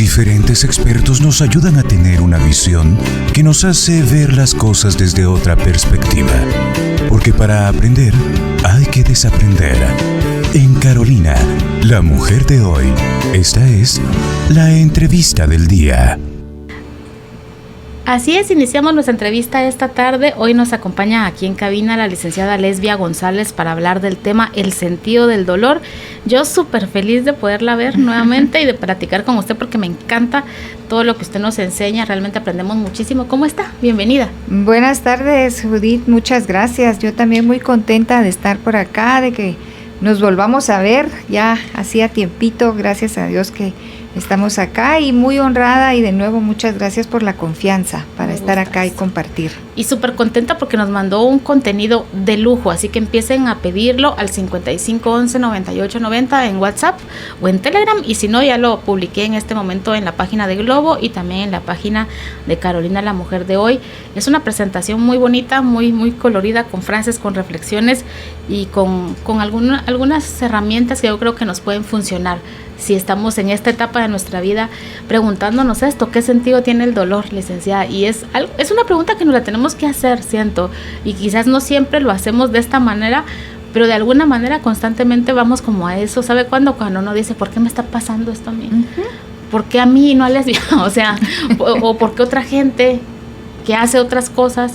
diferentes expertos nos ayudan a tener una visión que nos hace ver las cosas desde otra perspectiva. Porque para aprender, hay que desaprender. En Carolina, la mujer de hoy, esta es la entrevista del día. Así es, iniciamos nuestra entrevista esta tarde. Hoy nos acompaña aquí en cabina la licenciada Lesbia González para hablar del tema el sentido del dolor. Yo súper feliz de poderla ver nuevamente y de platicar con usted porque me encanta todo lo que usted nos enseña. Realmente aprendemos muchísimo. ¿Cómo está? Bienvenida. Buenas tardes, Judith. Muchas gracias. Yo también muy contenta de estar por acá, de que nos volvamos a ver. Ya hacía tiempito, gracias a Dios que estamos acá y muy honrada y de nuevo muchas gracias por la confianza para estar acá y compartir. Y súper contenta porque nos mandó un contenido de lujo, así que empiecen a pedirlo al 5511-9890 en WhatsApp o en Telegram, y si no ya lo publiqué en este momento en la página de Globo y también en la página de Carolina, la mujer de hoy. Es una presentación muy bonita, muy colorida, con frases, con reflexiones y con algunas herramientas que yo creo que nos pueden funcionar si estamos en esta etapa de nuestra vida preguntándonos esto, ¿qué sentido tiene el dolor, licenciada? Y es una pregunta que nos la tenemos que hacer, siento, y quizás no siempre lo hacemos de esta manera, pero de alguna manera constantemente vamos como a eso. ¿Sabe cuándo? Cuando uno dice, ¿por qué me está pasando esto a mí? Uh-huh. ¿Por qué a mí y no a Lesbia? O sea, o ¿por qué otra gente que hace otras cosas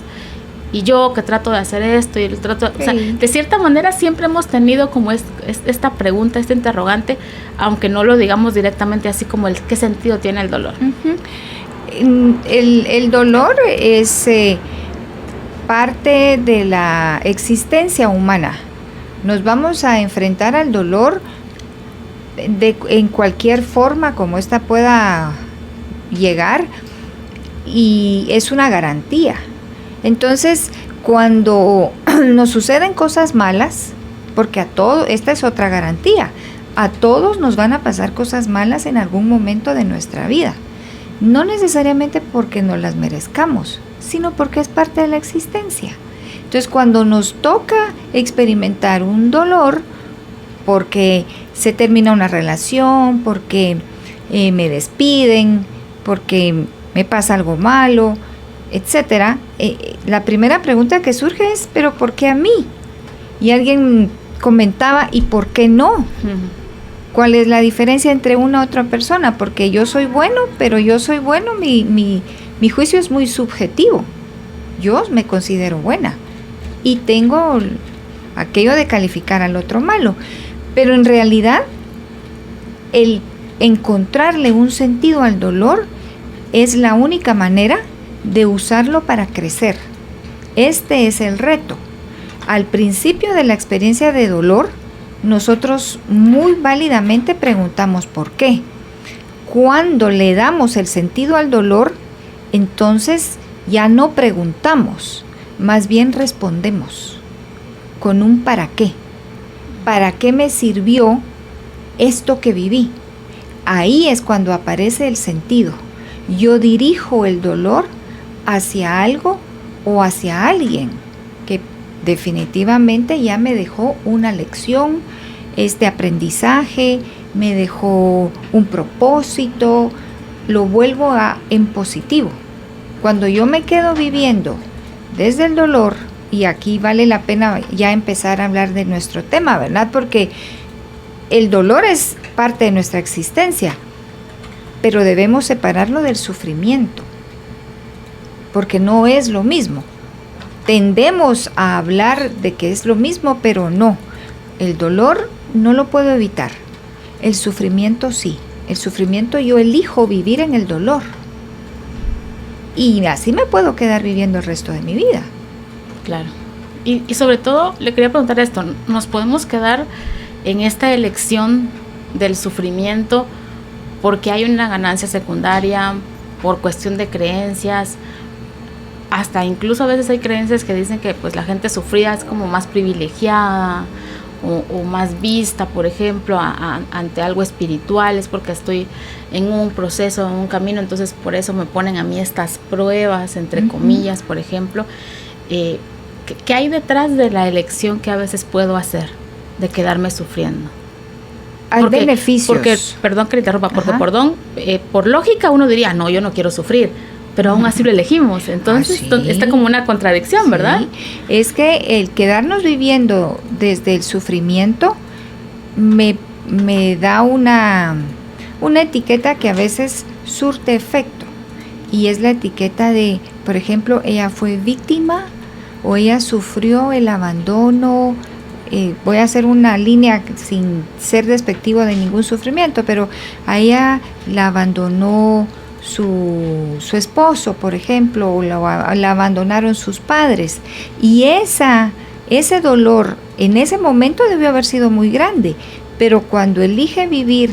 y yo que trato de hacer esto y trato, o sea, de cierta manera siempre hemos tenido como esta pregunta, este interrogante, aunque no lo digamos directamente así como ¿qué sentido tiene el dolor? Uh-huh. El dolor es parte de la existencia humana. Nos vamos a enfrentar al dolor en cualquier forma como esta pueda llegar, y es una garantía. Entonces, cuando nos suceden cosas malas, porque esta es otra garantía, a todos nos van a pasar cosas malas en algún momento de nuestra vida, no necesariamente porque nos las merezcamos, sino porque es parte de la existencia. Entonces, cuando nos toca experimentar un dolor, porque se termina una relación, porque me despiden, porque me pasa algo malo, etcétera, la primera pregunta que surge es, ¿pero por qué a mí? Y alguien comentaba, ¿y por qué no? Uh-huh. ¿Cuál es la diferencia entre una u otra persona? Porque yo soy bueno, pero yo soy bueno, mi juicio es muy subjetivo. Yo me considero buena y tengo aquello de calificar al otro malo, pero en realidad el encontrarle un sentido al dolor es la única manera de usarlo para crecer. Este es el reto. Al principio de la experiencia de dolor, nosotros muy válidamente preguntamos ¿por qué? Cuando le damos el sentido al dolor, entonces ya no preguntamos, más bien respondemos con un ¿para qué? ¿Para qué me sirvió esto que viví? Ahí es cuando aparece el sentido. Yo dirijo el dolor hacia algo o hacia alguien que definitivamente ya me dejó una lección, este aprendizaje, me dejó un propósito, lo vuelvo en positivo. Cuando yo me quedo viviendo desde el dolor, y aquí vale la pena ya empezar a hablar de nuestro tema, ¿verdad? Porque el dolor es parte de nuestra existencia, pero debemos separarlo del sufrimiento, porque no es lo mismo. Tendemos a hablar de que es lo mismo, pero no. El dolor no lo puedo evitar. El sufrimiento sí. El sufrimiento yo elijo vivir en el dolor. Y así me puedo quedar viviendo el resto de mi vida. Claro. Y sobre todo, le quería preguntar esto. ¿Nos podemos quedar en esta elección del sufrimiento porque hay una ganancia secundaria, por cuestión de creencias? Hasta incluso a veces hay creencias que dicen que pues la gente sufrida es como más privilegiada o más vista, por ejemplo, ante algo espiritual, es porque estoy en un proceso, en un camino, entonces por eso me ponen a mí estas pruebas, entre comillas, por ejemplo. ¿Qué hay detrás de la elección que a veces puedo hacer de quedarme sufriendo? Hay beneficios. Porque, perdón que le interrumpa, porque por lógica uno diría, no, yo no quiero sufrir, pero aún así lo elegimos. Entonces está como una contradicción, ¿verdad? Es que el quedarnos viviendo desde el sufrimiento me da una etiqueta que a veces surte efecto, y es la etiqueta de, por ejemplo, ella fue víctima o ella sufrió el abandono. Voy a hacer una línea sin ser despectivo de ningún sufrimiento, pero a ella la abandonó su esposo, por ejemplo, o la abandonaron sus padres, y ese dolor en ese momento debió haber sido muy grande, pero cuando elige vivir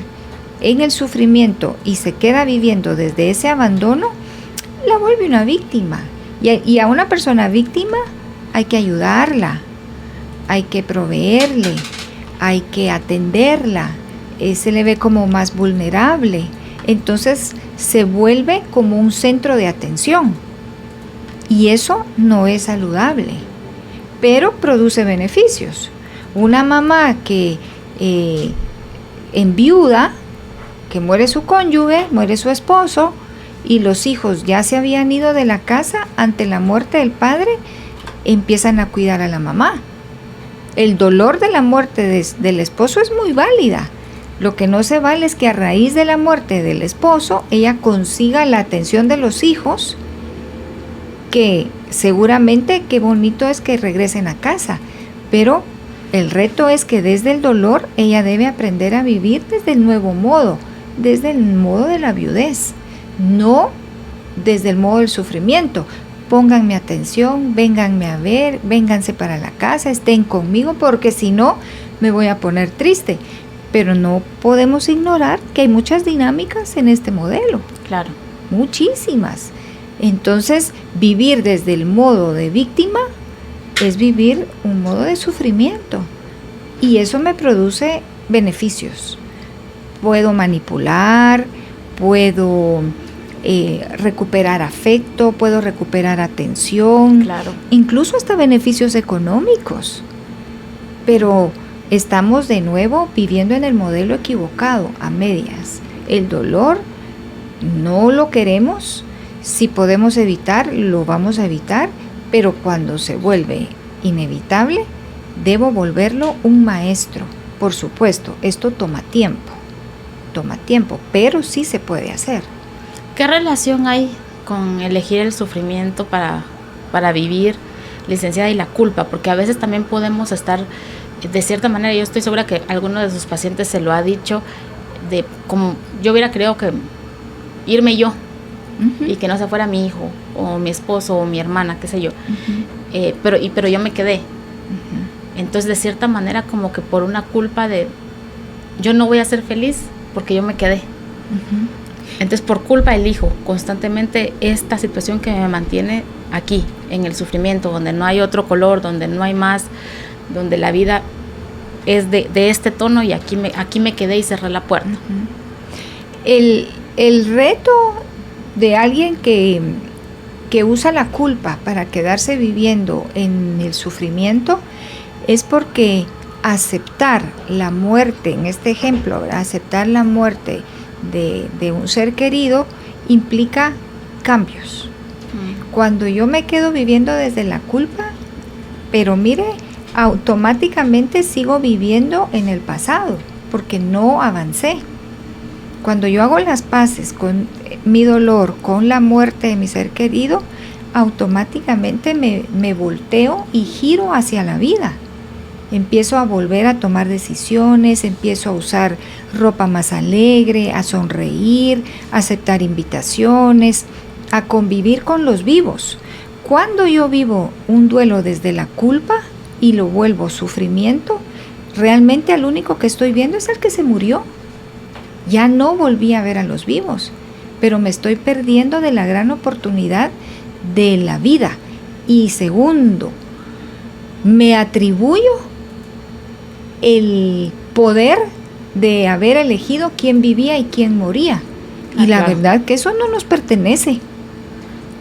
en el sufrimiento y se queda viviendo desde ese abandono, la vuelve una víctima, y a una persona víctima hay que ayudarla, hay que proveerle, hay que atenderla, se le ve como más vulnerable, entonces se vuelve como un centro de atención, y eso no es saludable, pero produce beneficios. Una mamá que enviuda, que muere su cónyuge, muere su esposo, y los hijos ya se habían ido de la casa ante la muerte del padre, empiezan a cuidar a la mamá. El dolor de la muerte del esposo es muy válida. Lo que no se vale es que a raíz de la muerte del esposo ella consiga la atención de los hijos, que seguramente qué bonito es que regresen a casa, pero el reto es que desde el dolor ella debe aprender a vivir desde el nuevo modo, desde el modo de la viudez, no desde el modo del sufrimiento. Pónganme atención, vénganme a ver, vénganse para la casa, estén conmigo, porque si no me voy a poner triste. Pero no podemos ignorar que hay muchas dinámicas en este modelo. Claro. Muchísimas. Entonces, vivir desde el modo de víctima es vivir un modo de sufrimiento. Y eso me produce beneficios. Puedo manipular, puedo recuperar afecto, puedo recuperar atención, claro, incluso hasta beneficios económicos, pero estamos de nuevo viviendo en el modelo equivocado, a medias. El dolor no lo queremos, si podemos evitar, lo vamos a evitar, pero cuando se vuelve inevitable, debo volverlo un maestro. Por supuesto, esto toma tiempo, pero sí se puede hacer. ¿Qué relación hay con elegir el sufrimiento para vivir, licenciada, y la culpa? Porque a veces también podemos estar, de cierta manera, yo estoy segura que alguno de sus pacientes se lo ha dicho, de como yo hubiera querido que irme yo, y que no se fuera mi hijo, o mi esposo, o mi hermana, qué sé yo, pero yo me quedé. Entonces, de cierta manera, como que por una culpa de yo no voy a ser feliz porque yo me quedé. Entonces, por culpa elijo constantemente esta situación que me mantiene aquí, en el sufrimiento, donde no hay otro color, donde no hay más, donde la vida es de este tono, y aquí me quedé y cerré la puerta. El reto de alguien que usa la culpa para quedarse viviendo en el sufrimiento es porque aceptar la muerte, en este ejemplo, aceptar la muerte de un ser querido implica cambios. Cuando yo me quedo viviendo desde la culpa, pero mire, automáticamente sigo viviendo en el pasado porque no avancé. Cuando yo hago las paces con mi dolor, con la muerte de mi ser querido, automáticamente me volteo y giro hacia la vida. Empiezo a volver a tomar decisiones, empiezo a usar ropa más alegre, a sonreír, a aceptar invitaciones, a convivir con los vivos. Cuando yo vivo un duelo desde la culpa y lo vuelvo sufrimiento, realmente al único que estoy viendo es al que se murió. Ya no volví a ver a los vivos, pero me estoy perdiendo de la gran oportunidad de la vida. Y segundo, me atribuyo el poder de haber elegido quién vivía y quién moría. Y la verdad que eso no nos pertenece.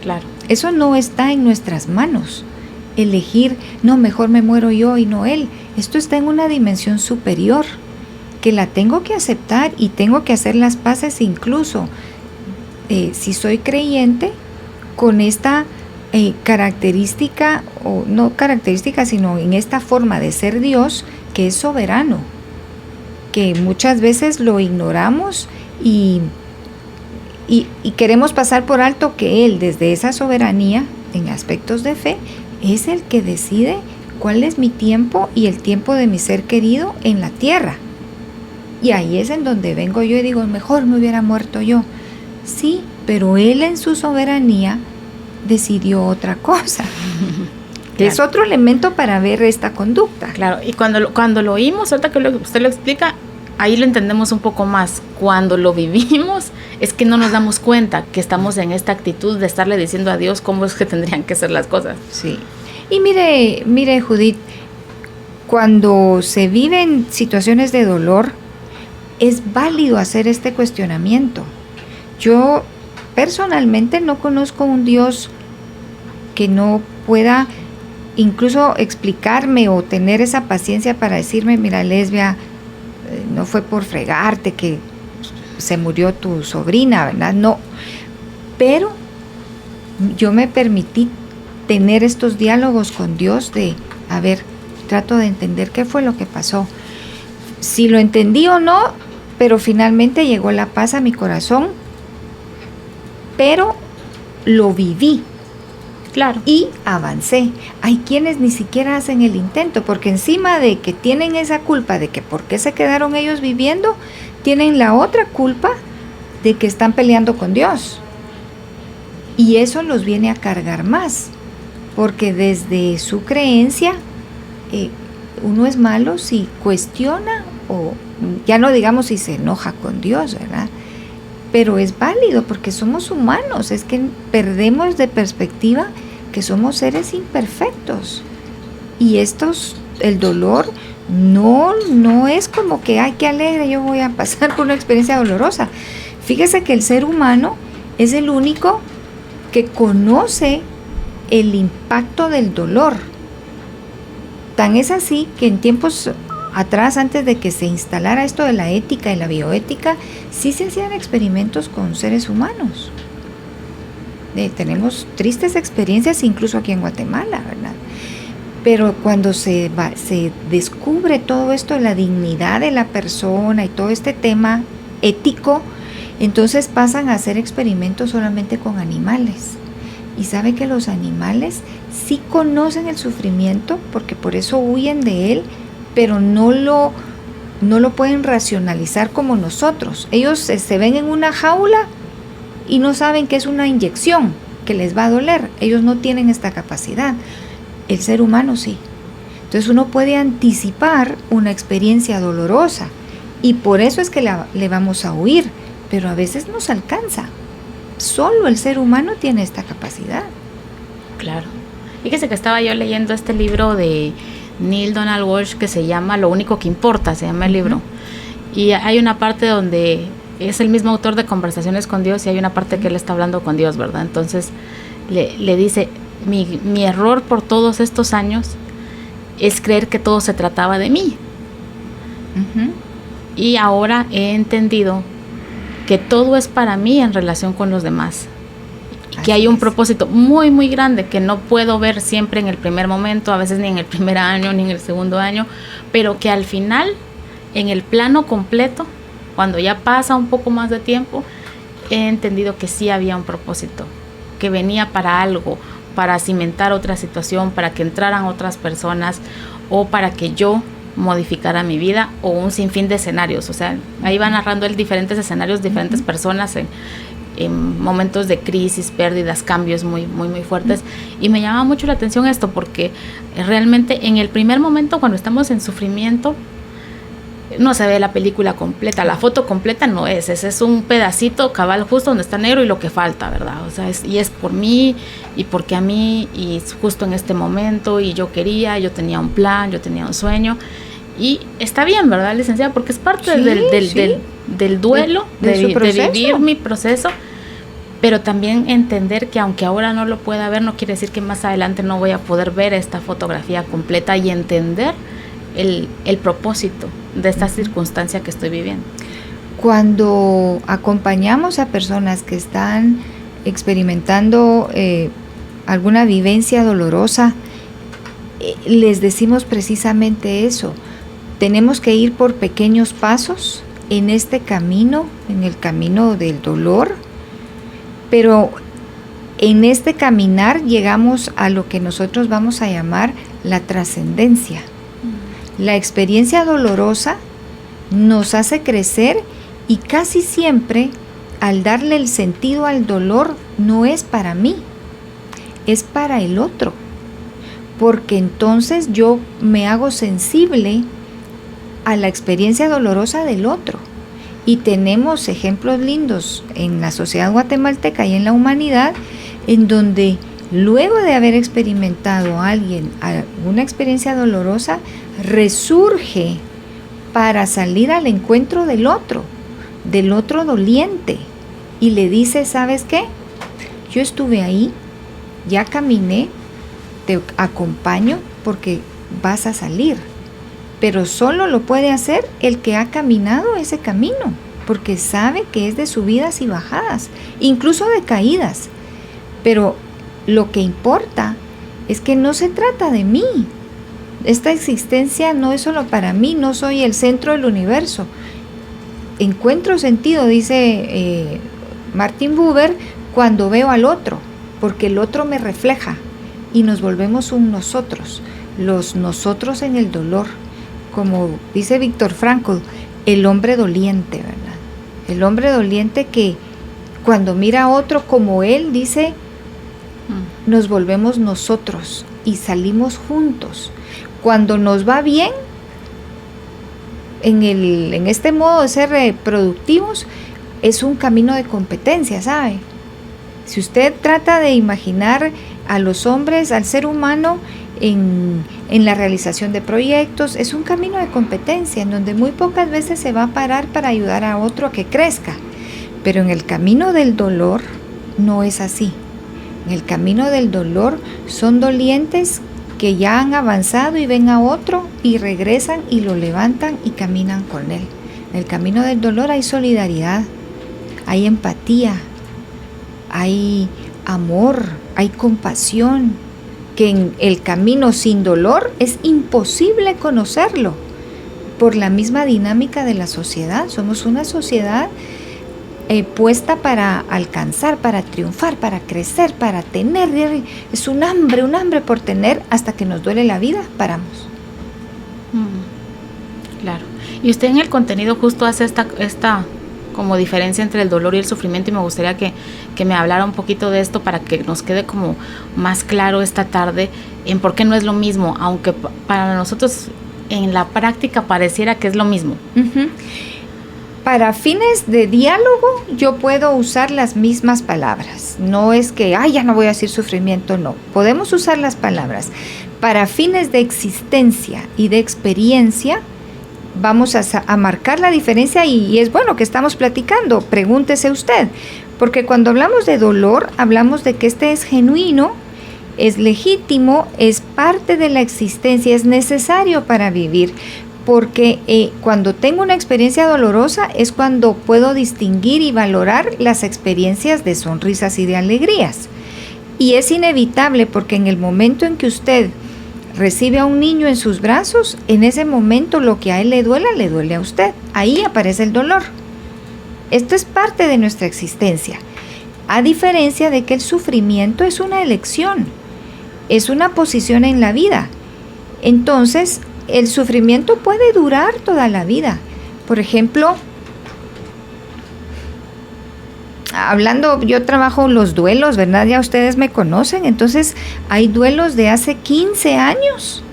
Claro. Eso no está en nuestras manos. Elegir, no, mejor me muero yo y no él. Esto está en una dimensión superior que la tengo que aceptar y tengo que hacer las paces incluso si soy creyente con esta característica, o no característica, sino en esta forma de ser Dios que es soberano, que muchas veces lo ignoramos y queremos pasar por alto que Él, desde esa soberanía en aspectos de fe, es el que decide cuál es mi tiempo y el tiempo de mi ser querido en la tierra. Y ahí es en donde vengo yo y digo, mejor me hubiera muerto yo. Sí, pero Él en su soberanía decidió otra cosa. Claro. Es otro elemento para ver esta conducta. Claro, y cuando lo oímos, ahorita que usted lo explica, ahí lo entendemos un poco más. Cuando lo vivimos, es que no nos damos cuenta que estamos en esta actitud de estarle diciendo a Dios cómo es que tendrían que ser las cosas. Sí. Y mire, Judith, cuando se viven situaciones de dolor, es válido hacer este cuestionamiento. Yo personalmente no conozco un Dios que no pueda incluso explicarme o tener esa paciencia para decirme, mira, lesbia, no fue por fregarte que se murió tu sobrina, ¿verdad? No, pero yo me permití tener estos diálogos con Dios de, a ver, trato de entender qué fue lo que pasó. Si lo entendí o no, pero finalmente llegó la paz a mi corazón, pero lo viví. Claro. Y avancé. Hay quienes ni siquiera hacen el intento, porque encima de que tienen esa culpa de que por qué se quedaron ellos viviendo, tienen la otra culpa de que están peleando con Dios. Y eso los viene a cargar más, porque desde su creencia, uno es malo si cuestiona, o ya no digamos si se enoja con Dios, ¿verdad? Pero es válido porque somos humanos, es que perdemos de perspectiva que somos seres imperfectos. Y el dolor no es como que, ay, qué alegre, yo voy a pasar por una experiencia dolorosa. Fíjese que el ser humano es el único que conoce el impacto del dolor. Tan es así que en tiempos atrás, antes de que se instalara esto de la ética y la bioética, sí se hacían experimentos con seres humanos. Tenemos tristes experiencias incluso aquí en Guatemala, ¿verdad? Pero cuando se descubre todo esto de la dignidad de la persona y todo este tema ético, entonces pasan a hacer experimentos solamente con animales. Y sabe que los animales sí conocen el sufrimiento, porque por eso huyen de él, pero no lo pueden racionalizar como nosotros. Ellos se ven en una jaula y no saben que es una inyección que les va a doler. Ellos no tienen esta capacidad. El ser humano sí. Entonces uno puede anticipar una experiencia dolorosa y por eso es que le vamos a huir, pero a veces nos alcanza. Solo el ser humano tiene esta capacidad. Claro. Fíjese que estaba yo leyendo este libro de Neale Donald Walsch que se llama Lo único que importa, se llama el libro. Y hay una parte donde es el mismo autor de Conversaciones con Dios y hay una parte que él está hablando con Dios, ¿verdad? Entonces le dice, mi error por todos estos años es creer que todo se trataba de mí. Y ahora he entendido que todo es para mí en relación con los demás. Y que hay un propósito muy, muy grande que no puedo ver siempre en el primer momento, a veces ni en el primer año, ni en el segundo año, pero que al final, en el plano completo, cuando ya pasa un poco más de tiempo, he entendido que sí había un propósito, que venía para algo, para cimentar otra situación, para que entraran otras personas o para que yo modificara mi vida o un sinfín de escenarios. O sea, ahí va narrando él diferentes escenarios, diferentes personas en momentos de crisis, pérdidas, cambios muy, muy, muy fuertes. Y me llama mucho la atención esto porque realmente en el primer momento cuando estamos en sufrimiento no se ve la película completa, la foto completa no es, ese es un pedacito cabal justo donde está negro y lo que falta, ¿verdad? O sea, es por mí y porque a mí y justo en este momento y yo tenía un plan, yo tenía un sueño y está bien, ¿verdad, licenciada? Porque es parte del duelo, de vivir mi proceso, pero también entender que aunque ahora no lo pueda ver, no quiere decir que más adelante no voy a poder ver esta fotografía completa y entender el propósito de esta circunstancia que estoy viviendo. Cuando acompañamos a personas que están experimentando alguna vivencia dolorosa, les decimos precisamente eso. Tenemos que ir por pequeños pasos en este camino, en el camino del dolor, pero en este caminar llegamos a lo que nosotros vamos a llamar la trascendencia. La experiencia dolorosa nos hace crecer y casi siempre al darle el sentido al dolor no es para mí, es para el otro, porque entonces yo me hago sensible a la experiencia dolorosa del otro. Y tenemos ejemplos lindos en la sociedad guatemalteca y en la humanidad, en donde luego de haber experimentado alguien una experiencia dolorosa, resurge para salir al encuentro del otro doliente, y le dice: ¿sabes qué? Yo estuve ahí, ya caminé, te acompaño porque vas a salir. Pero solo lo puede hacer el que ha caminado ese camino, porque sabe que es de subidas y bajadas, incluso de caídas. Pero lo que importa es que no se trata de mí. Esta existencia no es solo para mí, no soy el centro del universo. Encuentro sentido, dice Martin Buber, cuando veo al otro, porque el otro me refleja y nos volvemos un nosotros, los nosotros en el dolor. Como dice Víctor Frankl, el hombre doliente, ¿verdad? El hombre doliente que cuando mira a otro como él, dice, nos volvemos nosotros y salimos juntos. Cuando nos va bien, en este modo de ser productivos, es un camino de competencia, ¿sabe? Si usted trata de imaginar a los hombres, al ser humano, en la realización de proyectos, es un camino de competencia en donde muy pocas veces se va a parar para ayudar a otro a que crezca. Pero en el camino del dolor no es así. En el camino del dolor son dolientes que ya han avanzado y ven a otro y regresan y lo levantan y caminan con él. En el camino del dolor hay solidaridad, hay empatía, hay amor, hay compasión, que en el camino sin dolor es imposible conocerlo por la misma dinámica de la sociedad. Somos una sociedad puesta para alcanzar, para triunfar, para crecer, para tener. Es un hambre por tener. Hasta que nos duele la vida, paramos. Claro. Y usted en el contenido justo hace esta como diferencia entre el dolor y el sufrimiento, y me gustaría que me hablara un poquito de esto para que nos quede como más claro esta tarde en por qué no es lo mismo, aunque para nosotros en la práctica pareciera que es lo mismo. Uh-huh. Para fines de diálogo yo puedo usar las mismas palabras, no es que ya no voy a decir sufrimiento, no, podemos usar las palabras. Para fines de existencia y de experiencia vamos a marcar la diferencia, y es bueno que estamos platicando. Pregúntese usted, porque cuando hablamos de dolor, hablamos de que este es genuino, es legítimo, es parte de la existencia, es necesario para vivir, porque cuando tengo una experiencia dolorosa es cuando puedo distinguir y valorar las experiencias de sonrisas y de alegrías. Y es inevitable, porque en el momento en que usted recibe a un niño en sus brazos, en ese momento lo que a él le duele a usted. Ahí aparece el dolor. Esto es parte de nuestra existencia, a diferencia de que el sufrimiento es una elección, es una posición en la vida. Entonces, el sufrimiento puede durar toda la vida. Por ejemplo, hablando, yo trabajo los duelos, ¿verdad? Ya ustedes me conocen, entonces hay duelos de hace 15 años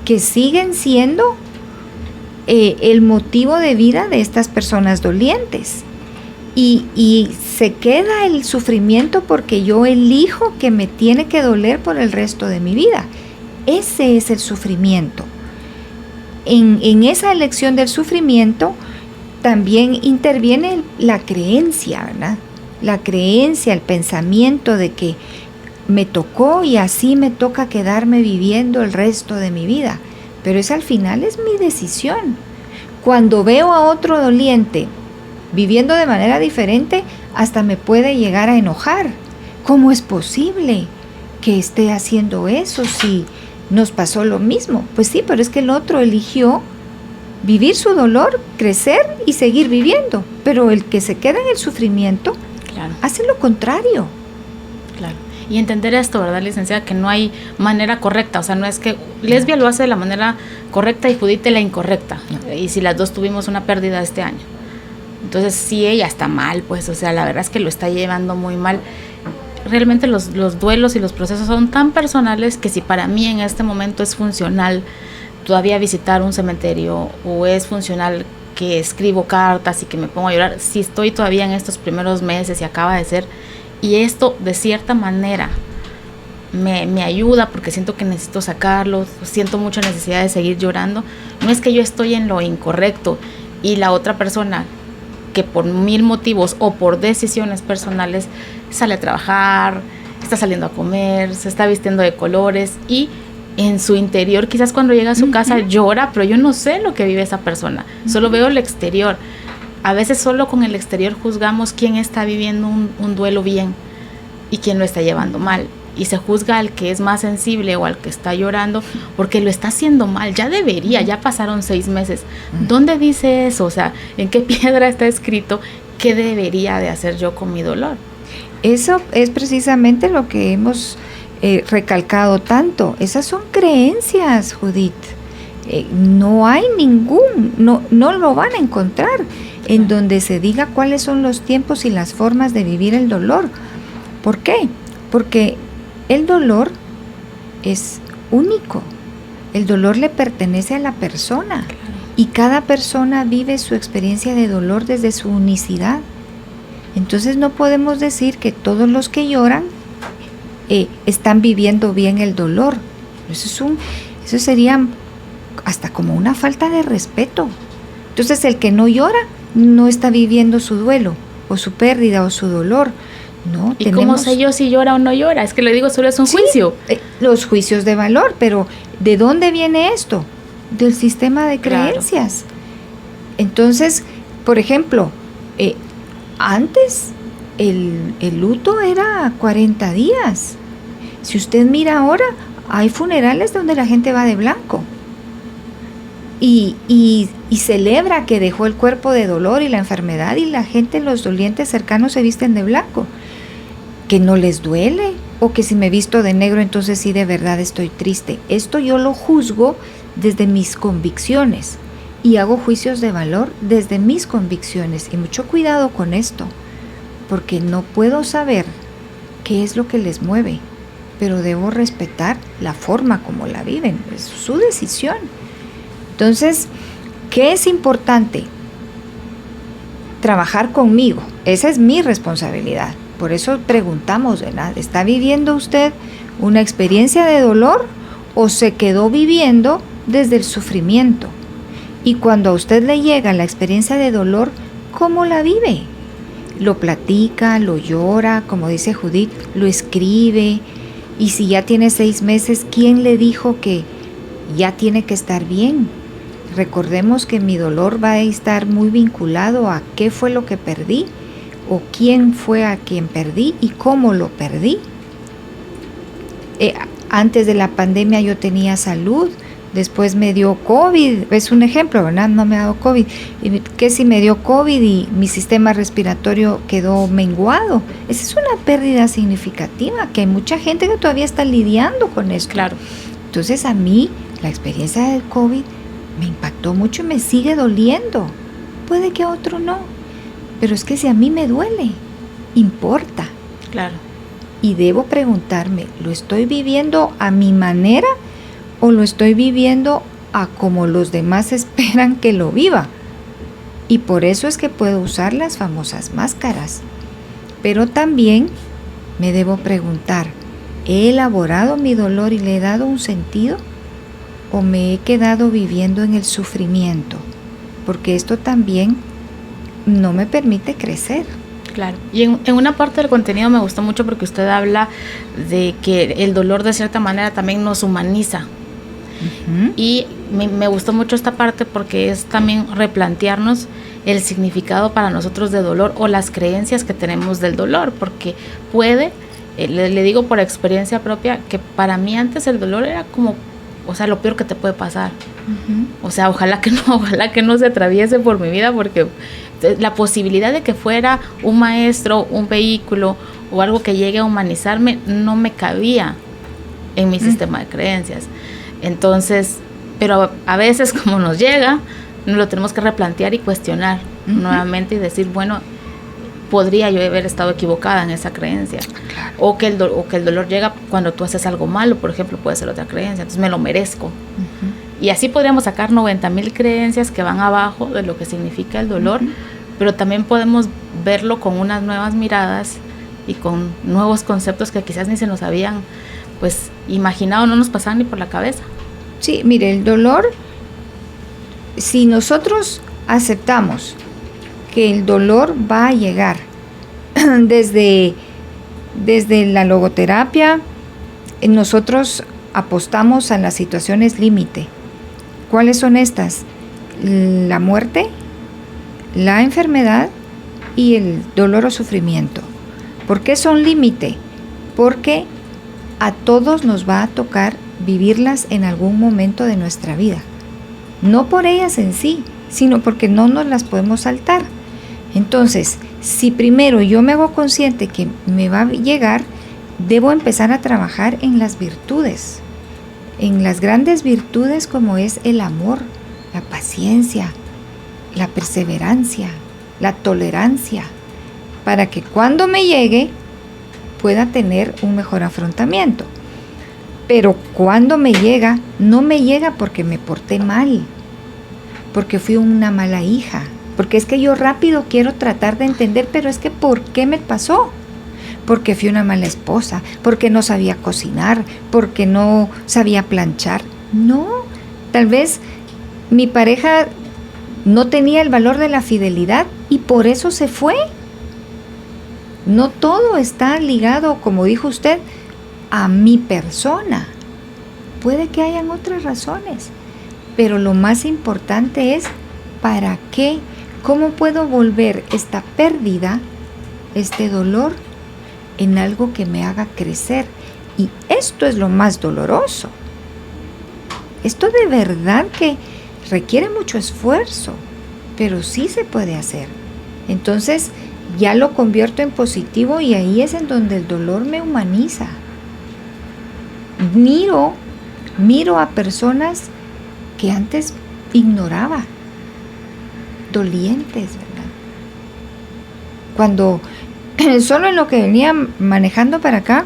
que siguen siendo el motivo de vida de estas personas dolientes. Y se queda el sufrimiento porque yo elijo que me tiene que doler por el resto de mi vida. Ese es el sufrimiento. En esa elección del sufrimiento también interviene la creencia, ¿verdad? La creencia, el pensamiento de que me tocó y así me toca quedarme viviendo el resto de mi vida. Pero al final es mi decisión. cuando veo a otro doliente viviendo de manera diferente, hasta me puede llegar a enojar. ¿Cómo es posible que esté haciendo eso si nos pasó lo mismo? Pues sí, pero es que el otro eligió vivir su dolor, crecer y seguir viviendo. Pero el que se queda en el sufrimiento, claro, hace lo contrario. Claro. Y entender esto, ¿verdad, licenciada? Que no hay manera correcta. O sea, no es que Lesbia lo hace de la manera correcta y Judith de la incorrecta. No. Y si las dos tuvimos una pérdida este año. Entonces, sí, ella está mal, pues. O sea, la verdad es que lo está llevando muy mal. Realmente los duelos y los procesos son tan personales que si para mí en este momento es funcional todavía visitar un cementerio, o es funcional que escribo cartas y que me pongo a llorar, si estoy todavía en estos primeros meses y acaba de ser, y esto de cierta manera me ayuda porque siento que necesito sacarlo, siento mucha necesidad de seguir llorando, no es que yo estoy en lo incorrecto y la otra persona que por 1000 motivos o por decisiones personales sale a trabajar, está saliendo a comer, se está vistiendo de colores y en su interior, quizás cuando llega a su casa llora, pero yo no sé lo que vive esa persona, solo veo el exterior. A veces solo con el exterior juzgamos quién está viviendo un duelo bien y quién lo está llevando mal, y se juzga al que es más sensible o al que está llorando porque lo está haciendo mal, ya debería, ya pasaron 6 meses. ¿Dónde dice eso? O sea, ¿en qué piedra está escrito qué debería de hacer yo con mi dolor? Eso es precisamente lo que hemos recalcado tanto. Esas son creencias, Judith. No hay no lo van a encontrar en donde se diga cuáles son los tiempos y las formas de vivir el dolor. ¿Por qué? Porque el dolor es único. El dolor le pertenece a la persona y cada persona vive su experiencia de dolor desde su unicidad. Entonces no podemos decir que todos los que lloran están viviendo bien el dolor. Eso sería hasta como una falta de respeto. Entonces el que no llora no está viviendo su duelo o su pérdida o su dolor. No, ¿y cómo sé yo si llora o no llora? Es que le digo, solo es un juicio. Los juicios de valor, pero ¿de dónde viene esto? Del sistema de creencias. Claro. Entonces, por ejemplo, antes el luto era 40 días. Si usted mira ahora, hay funerales donde la gente va de blanco y celebra que dejó el cuerpo de dolor y la enfermedad, y la gente, los dolientes cercanos, se visten de blanco. Que no les duele, o que si me visto de negro entonces sí de verdad estoy triste. Esto yo lo juzgo desde mis convicciones y hago juicios de valor desde mis convicciones, y mucho cuidado con esto, porque no puedo saber qué es lo que les mueve, pero debo respetar la forma como la viven, es su decisión. Entonces, ¿qué es importante? Trabajar conmigo, esa es mi responsabilidad. Por eso preguntamos, ¿verdad? ¿Está viviendo usted una experiencia de dolor o se quedó viviendo desde el sufrimiento? Y cuando a usted le llega la experiencia de dolor, ¿cómo la vive? ¿Lo platica, lo llora, como dice Judith, lo escribe? Y si ya tiene 6 meses, ¿quién le dijo que ya tiene que estar bien? Recordemos que mi dolor va a estar muy vinculado a qué fue lo que perdí, o quién fue a quien perdí y cómo lo perdí. Antes de la pandemia yo tenía salud, después me dio COVID, es un ejemplo, ¿verdad? No me ha dado COVID. ¿Qué si me dio COVID y mi sistema respiratorio quedó menguado? Esa es una pérdida significativa, que hay mucha gente que todavía está lidiando con eso. Claro. Entonces a mí la experiencia del COVID me impactó mucho y me sigue doliendo. Puede que a otro no. Pero es que si a mí me duele, importa. Claro. Y debo preguntarme, ¿lo estoy viviendo a mi manera o lo estoy viviendo a como los demás esperan que lo viva? Y por eso es que puedo usar las famosas máscaras. Pero también me debo preguntar, ¿he elaborado mi dolor y le he dado un sentido? ¿O me he quedado viviendo en el sufrimiento? Porque esto también no me permite crecer. Claro, y en una parte del contenido me gustó mucho porque usted habla de que el dolor de cierta manera también nos humaniza. Y me gustó mucho esta parte porque es también replantearnos el significado para nosotros de dolor o las creencias que tenemos del dolor, porque puede, le digo por experiencia propia, que para mí antes el dolor era como, o sea, lo peor que te puede pasar. O sea, ojalá que no se atraviese por mi vida, porque la posibilidad de que fuera un maestro, un vehículo o algo que llegue a humanizarme no me cabía en mi sistema de creencias. Entonces, pero a veces como nos llega, nos lo tenemos que replantear y cuestionar nuevamente y decir, bueno, podría yo haber estado equivocada en esa creencia. Claro. O que el dolor llega cuando tú haces algo malo, por ejemplo, puede ser otra creencia, entonces me lo merezco. Y así podríamos sacar 90,000 creencias que van abajo de lo que significa el dolor, pero también podemos verlo con unas nuevas miradas y con nuevos conceptos que quizás ni se nos habían pues imaginado, no nos pasaban ni por la cabeza. Sí, mire, el dolor, si nosotros aceptamos que el dolor va a llegar desde la logoterapia, nosotros apostamos a las situaciones límite. ¿Cuáles son estas? La muerte, la enfermedad y el dolor o sufrimiento. ¿Por qué son límite? Porque a todos nos va a tocar vivirlas en algún momento de nuestra vida. No por ellas en sí, sino porque no nos las podemos saltar. Entonces, si primero yo me hago consciente que me va a llegar, debo empezar a trabajar en las virtudes, en las grandes virtudes como es el amor, la paciencia, la perseverancia, la tolerancia, para que cuando me llegue pueda tener un mejor afrontamiento. Pero cuando me llega, no me llega porque me porté mal, porque fui una mala hija, porque es que yo rápido quiero tratar de entender, pero es que ¿por qué me pasó? Porque fui una mala esposa, porque no sabía cocinar, porque no sabía planchar. No, tal vez mi pareja no tenía el valor de la fidelidad y por eso se fue. No todo está ligado, como dijo usted, a mi persona. Puede que hayan otras razones, pero lo más importante es ¿para qué? ¿Cómo puedo volver esta pérdida, este dolor, en algo que me haga crecer? Y esto es lo más doloroso. Esto de verdad que requiere mucho esfuerzo, pero sí se puede hacer. Entonces ya lo convierto en positivo y ahí es en donde el dolor me humaniza. Miro a personas que antes ignoraba, dolientes, ¿verdad? Cuando solo en lo que venía manejando para acá,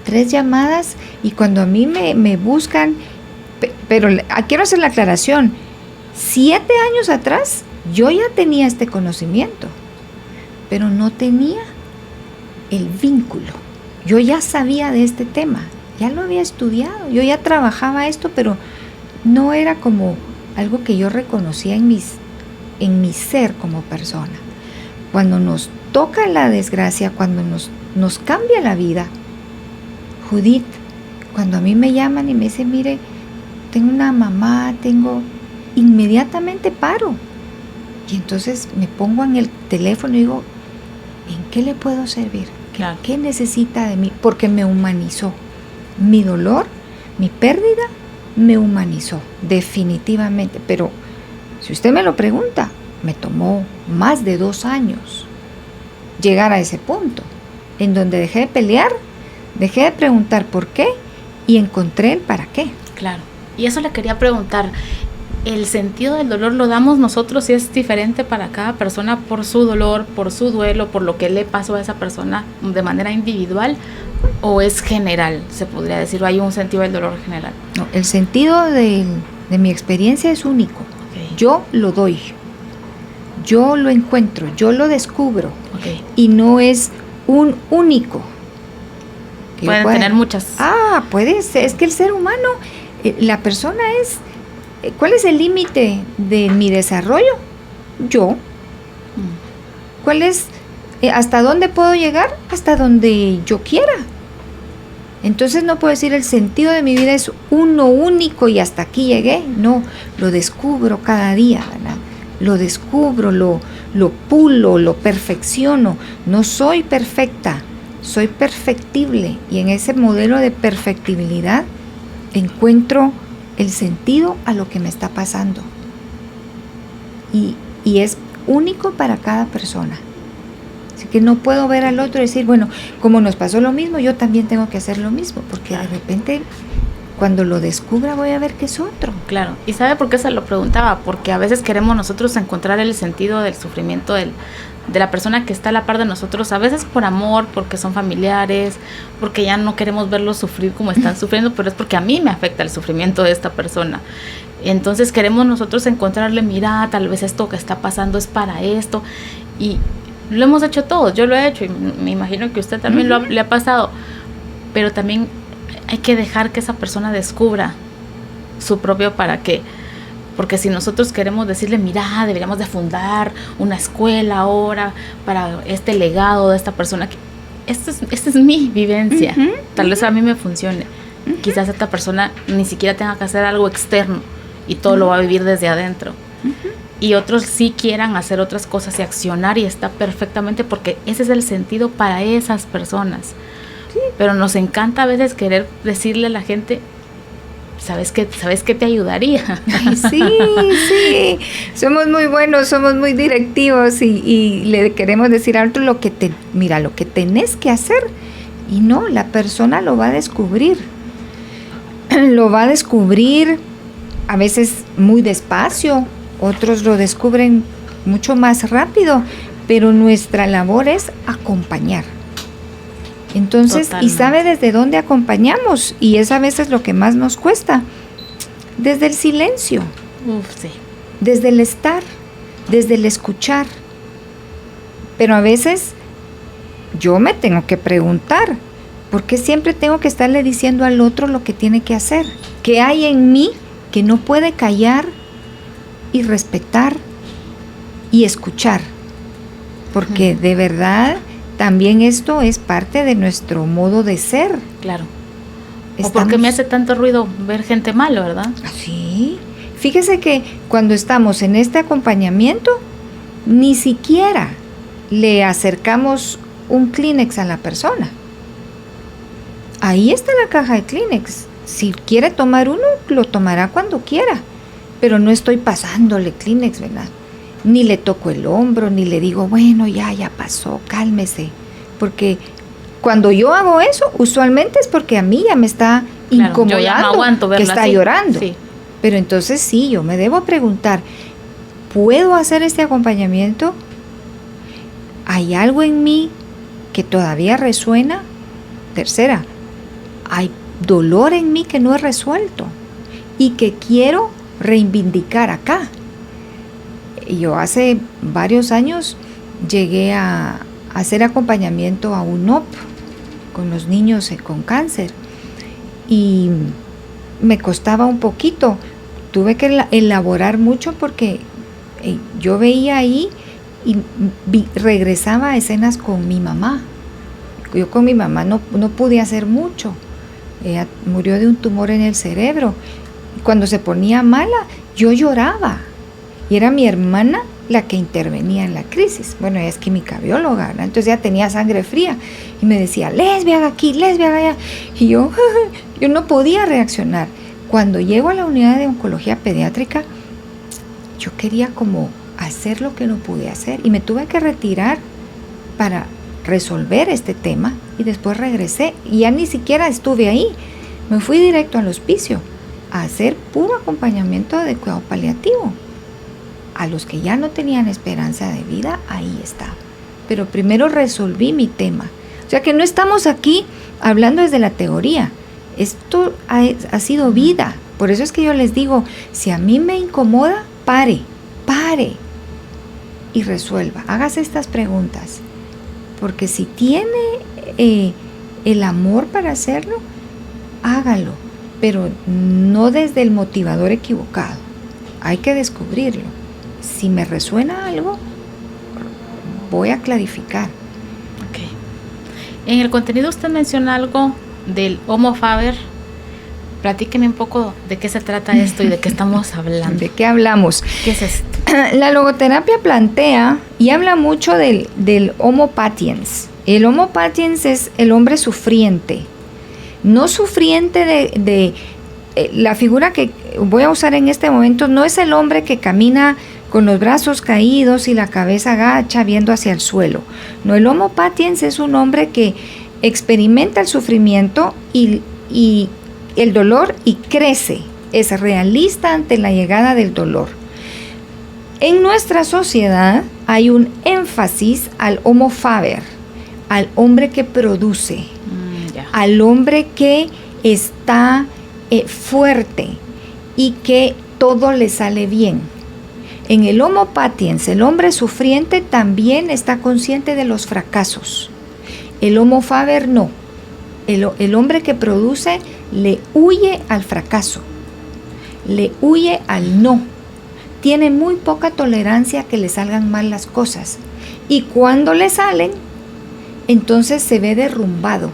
3 llamadas y cuando a mí me buscan, pero quiero hacer la aclaración, 7 años atrás yo ya tenía este conocimiento, pero no tenía el vínculo. Yo ya sabía de este tema, ya lo había estudiado, yo ya trabajaba esto, pero no era como algo que yo reconocía en mi ser como persona. Cuando nos toca la desgracia, cuando nos cambia la vida, Judith, cuando a mí me llaman y me dicen, mire, tengo una mamá, inmediatamente paro. Y entonces me pongo en el teléfono y digo, ¿en qué le puedo servir? Claro. ¿Qué necesita de mí? Porque me humanizó. Mi dolor, mi pérdida, me humanizó, definitivamente. Pero si usted me lo pregunta, me tomó más de 2 años llegar a ese punto, en donde dejé de pelear, dejé de preguntar por qué y encontré el para qué. Claro. Y eso le quería preguntar. ¿El sentido del dolor lo damos nosotros y es diferente para cada persona por su dolor, por su duelo, por lo que le pasó a esa persona de manera individual o es general, se podría decir, o hay un sentido del dolor general? No, el sentido de mi experiencia es único. Okay. Yo lo doy, yo lo encuentro, yo lo descubro. Okay. Y no es un único. Pueden tener muchas. Puede ser, es que el ser humano, la persona es... ¿Cuál es el límite de mi desarrollo? Yo. ¿Cuál es, hasta dónde puedo llegar? Hasta donde yo quiera. Entonces no puedo decir el sentido de mi vida es uno único y hasta aquí llegué. No, lo descubro cada día, ¿verdad? Lo descubro, lo pulo, lo perfecciono. No soy perfecta, soy perfectible. Y en ese modelo de perfectibilidad encuentro el sentido a lo que me está pasando. Y es único para cada persona. Así que no puedo ver al otro y decir, bueno, como nos pasó lo mismo, yo también tengo que hacer lo mismo, porque de repente cuando lo descubra voy a ver que es otro. Claro, y ¿sabe por qué se lo preguntaba? Porque a veces queremos nosotros encontrar el sentido del sufrimiento de la persona que está a la par de nosotros, a veces por amor, porque son familiares, porque ya no queremos verlos sufrir como están sufriendo, pero es porque a mí me afecta el sufrimiento de esta persona. Entonces queremos nosotros encontrarle, mira, tal vez esto que está pasando es para esto, y lo hemos hecho todos, yo lo he hecho y me imagino que usted también le ha pasado, pero también hay que dejar que esa persona descubra su propio para qué, porque si nosotros queremos decirle, mira, deberíamos de fundar una escuela ahora para este legado de esta persona, esta es mi vivencia, tal vez a mí me funcione, quizás esta persona ni siquiera tenga que hacer algo externo y todo lo va a vivir desde adentro. Y otros sí quieran hacer otras cosas y accionar y está perfectamente porque ese es el sentido para esas personas. Sí. Pero nos encanta a veces querer decirle a la gente, ¿sabes qué te ayudaría? Ay, sí, somos muy buenos, somos muy directivos y le queremos decir a otro lo que tenés que hacer. Y no, la persona lo va a descubrir. Lo va a descubrir a veces muy despacio, otros lo descubren mucho más rápido, pero nuestra labor es acompañar. Entonces, totalmente. ¿Y sabe desde dónde acompañamos? Y es a veces lo que más nos cuesta. Desde el silencio. Sí. Desde el estar, desde el escuchar. Pero a veces yo me tengo que preguntar, ¿por qué siempre tengo que estarle diciendo al otro lo que tiene que hacer? ¿Qué hay en mí que no puede callar y respetar y escuchar? Porque de verdad también esto es parte de nuestro modo de ser. Claro. ¿O por qué me hace tanto ruido ver gente mal, verdad? Sí. Fíjese que cuando estamos en este acompañamiento, ni siquiera le acercamos un Kleenex a la persona. Ahí está la caja de Kleenex. Si quiere tomar uno, lo tomará cuando quiera. Pero no estoy pasándole Kleenex, ¿verdad? Ni le toco el hombro, ni le digo, bueno, ya pasó, cálmese. Porque cuando yo hago eso, usualmente es porque a mí ya me está incomodando, yo ya no aguanto verla que está así, llorando. Sí. Pero entonces sí, yo me debo preguntar, ¿puedo hacer este acompañamiento? ¿Hay algo en mí que todavía resuena? Tercera, hay dolor en mí que no he resuelto y que quiero reivindicar acá. Yo hace varios años llegué a hacer acompañamiento a UNOP con los niños con cáncer y me costaba un poquito, tuve que elaborar mucho porque yo veía ahí y regresaba a escenas con mi mamá. Yo con mi mamá no pude hacer mucho, ella murió de un tumor en el cerebro. Cuando se ponía mala yo lloraba y era mi hermana la que intervenía en la crisis. Bueno, ella es química bióloga, ¿verdad? Entonces ella tenía sangre fría y me decía, lesbia, haga aquí, lesbia, haga allá. Y yo no podía reaccionar. Cuando llego a la unidad de oncología pediátrica, yo quería como hacer lo que no pude hacer y me tuve que retirar para resolver este tema y después regresé y ya ni siquiera estuve ahí. Me fui directo al hospicio a hacer puro acompañamiento de cuidado paliativo. A los que ya no tenían esperanza de vida, ahí estaba. Pero primero resolví mi tema. O sea que no estamos aquí hablando desde la teoría. Esto ha sido vida. Por eso es que yo les digo, si a mí me incomoda, pare y resuelva. Hágase estas preguntas. Porque si tiene el amor para hacerlo, hágalo. Pero no desde el motivador equivocado. Hay que descubrirlo. Si me resuena algo, voy a clarificar. Okay. En el contenido usted menciona algo del Homo Faber. Platíqueme un poco de qué se trata esto y de qué estamos hablando. ¿De qué hablamos? ¿Qué es esto? La logoterapia plantea y habla mucho del Homo patiens. El Homo patiens es el hombre sufriente. No sufriente de la figura que voy a usar en este momento, no es el hombre que camina con los brazos caídos y la cabeza agacha viendo hacia el suelo. No, el Homo patiens es un hombre que experimenta el sufrimiento y el dolor y crece, es realista ante la llegada del dolor. En nuestra sociedad hay un énfasis al Homo Faber, al hombre que produce, al hombre que está fuerte y que todo le sale bien. En el Homo patiens, el hombre sufriente también está consciente de los fracasos. El Homo Faber no. El hombre que produce le huye al fracaso, le huye al no. Tiene muy poca tolerancia a que le salgan mal las cosas. Y cuando le salen, entonces se ve derrumbado.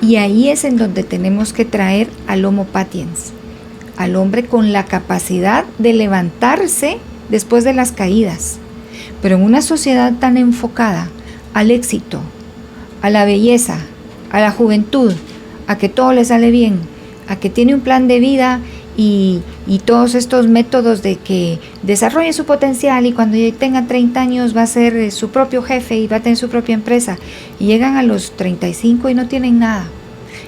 Y ahí es en donde tenemos que traer al Homo patiens, al hombre con la capacidad de levantarse después de las caídas. Pero en una sociedad tan enfocada al éxito, a la belleza, a la juventud, a que todo le sale bien, a que tiene un plan de vida y todos estos métodos de que desarrolle su potencial y cuando tenga 30 años va a ser su propio jefe y va a tener su propia empresa, y llegan a los 35 y no tienen nada.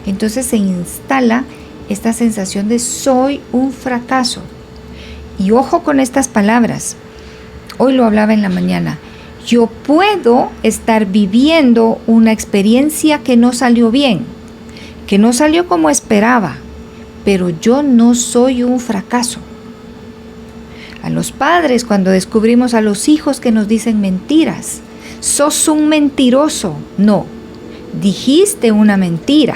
Entonces se instala esta sensación de soy un fracaso. Y ojo con estas palabras. Hoy lo hablaba en la mañana. Yo puedo estar viviendo una experiencia que no salió bien, que no salió como esperaba, pero yo no soy un fracaso. A los padres, cuando descubrimos a los hijos que nos dicen mentiras, sos un mentiroso. No, dijiste una mentira,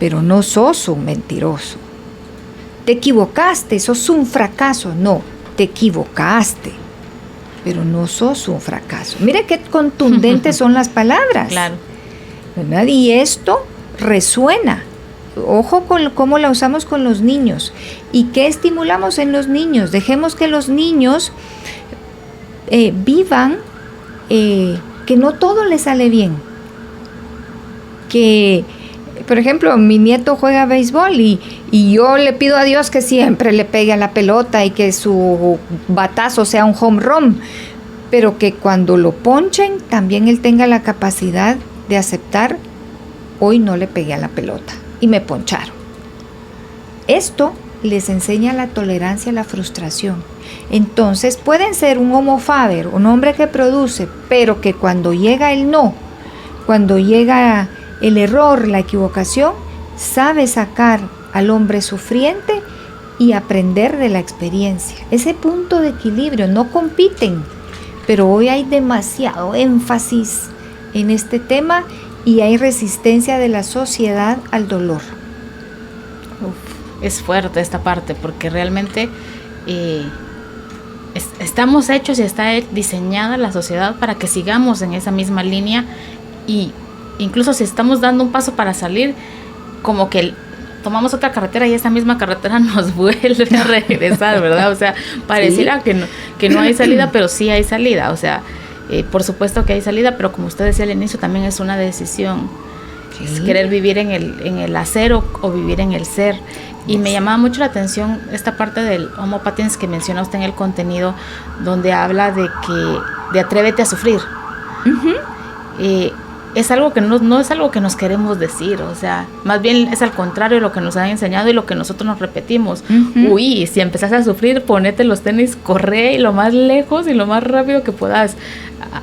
pero no sos un mentiroso. Te equivocaste, sos un fracaso. No, te equivocaste, pero no sos un fracaso. Mire qué contundentes son las palabras. Claro. ¿Verdad? Y esto resuena. Ojo con cómo la usamos con los niños. ¿Y qué estimulamos en los niños? Dejemos que los niños vivan que no todo les sale bien. Que, por ejemplo, mi nieto juega béisbol y yo le pido a Dios que siempre le pegue a la pelota y que su batazo sea un home run, pero que cuando lo ponchen también él tenga la capacidad de aceptar: hoy no le pegué a la pelota y me poncharon. Esto les enseña la tolerancia a la frustración. Entonces pueden ser un Homo Faber, un hombre que produce, pero que cuando llega el no, cuando llega el error, la equivocación, sabe sacar al hombre sufriente y aprender de la experiencia. Ese punto de equilibrio, no compiten, pero hoy hay demasiado énfasis en este tema y hay resistencia de la sociedad al dolor. Es fuerte esta parte porque realmente estamos hechos y está diseñada la sociedad para que sigamos en esa misma línea, y incluso si estamos dando un paso para salir, como que tomamos otra carretera y esa misma carretera nos vuelve a regresar, ¿verdad? O sea, pareciera ¿sí? que no hay salida, pero sí hay salida. O sea, por supuesto que hay salida, pero como usted decía al inicio, también es una decisión. ¿Sí? Es querer vivir en el hacer o vivir en el ser. Y me llamaba mucho la atención esta parte del Homo patiens que menciona usted en el contenido, donde habla de atrévete a sufrir. Uh-huh. Es algo que no es algo que nos queremos decir, o sea, más bien es al contrario de lo que nos han enseñado y lo que nosotros nos repetimos. Uh-huh. Uy, si empezás a sufrir, ponete los tenis, corre lo más lejos y lo más rápido que puedas.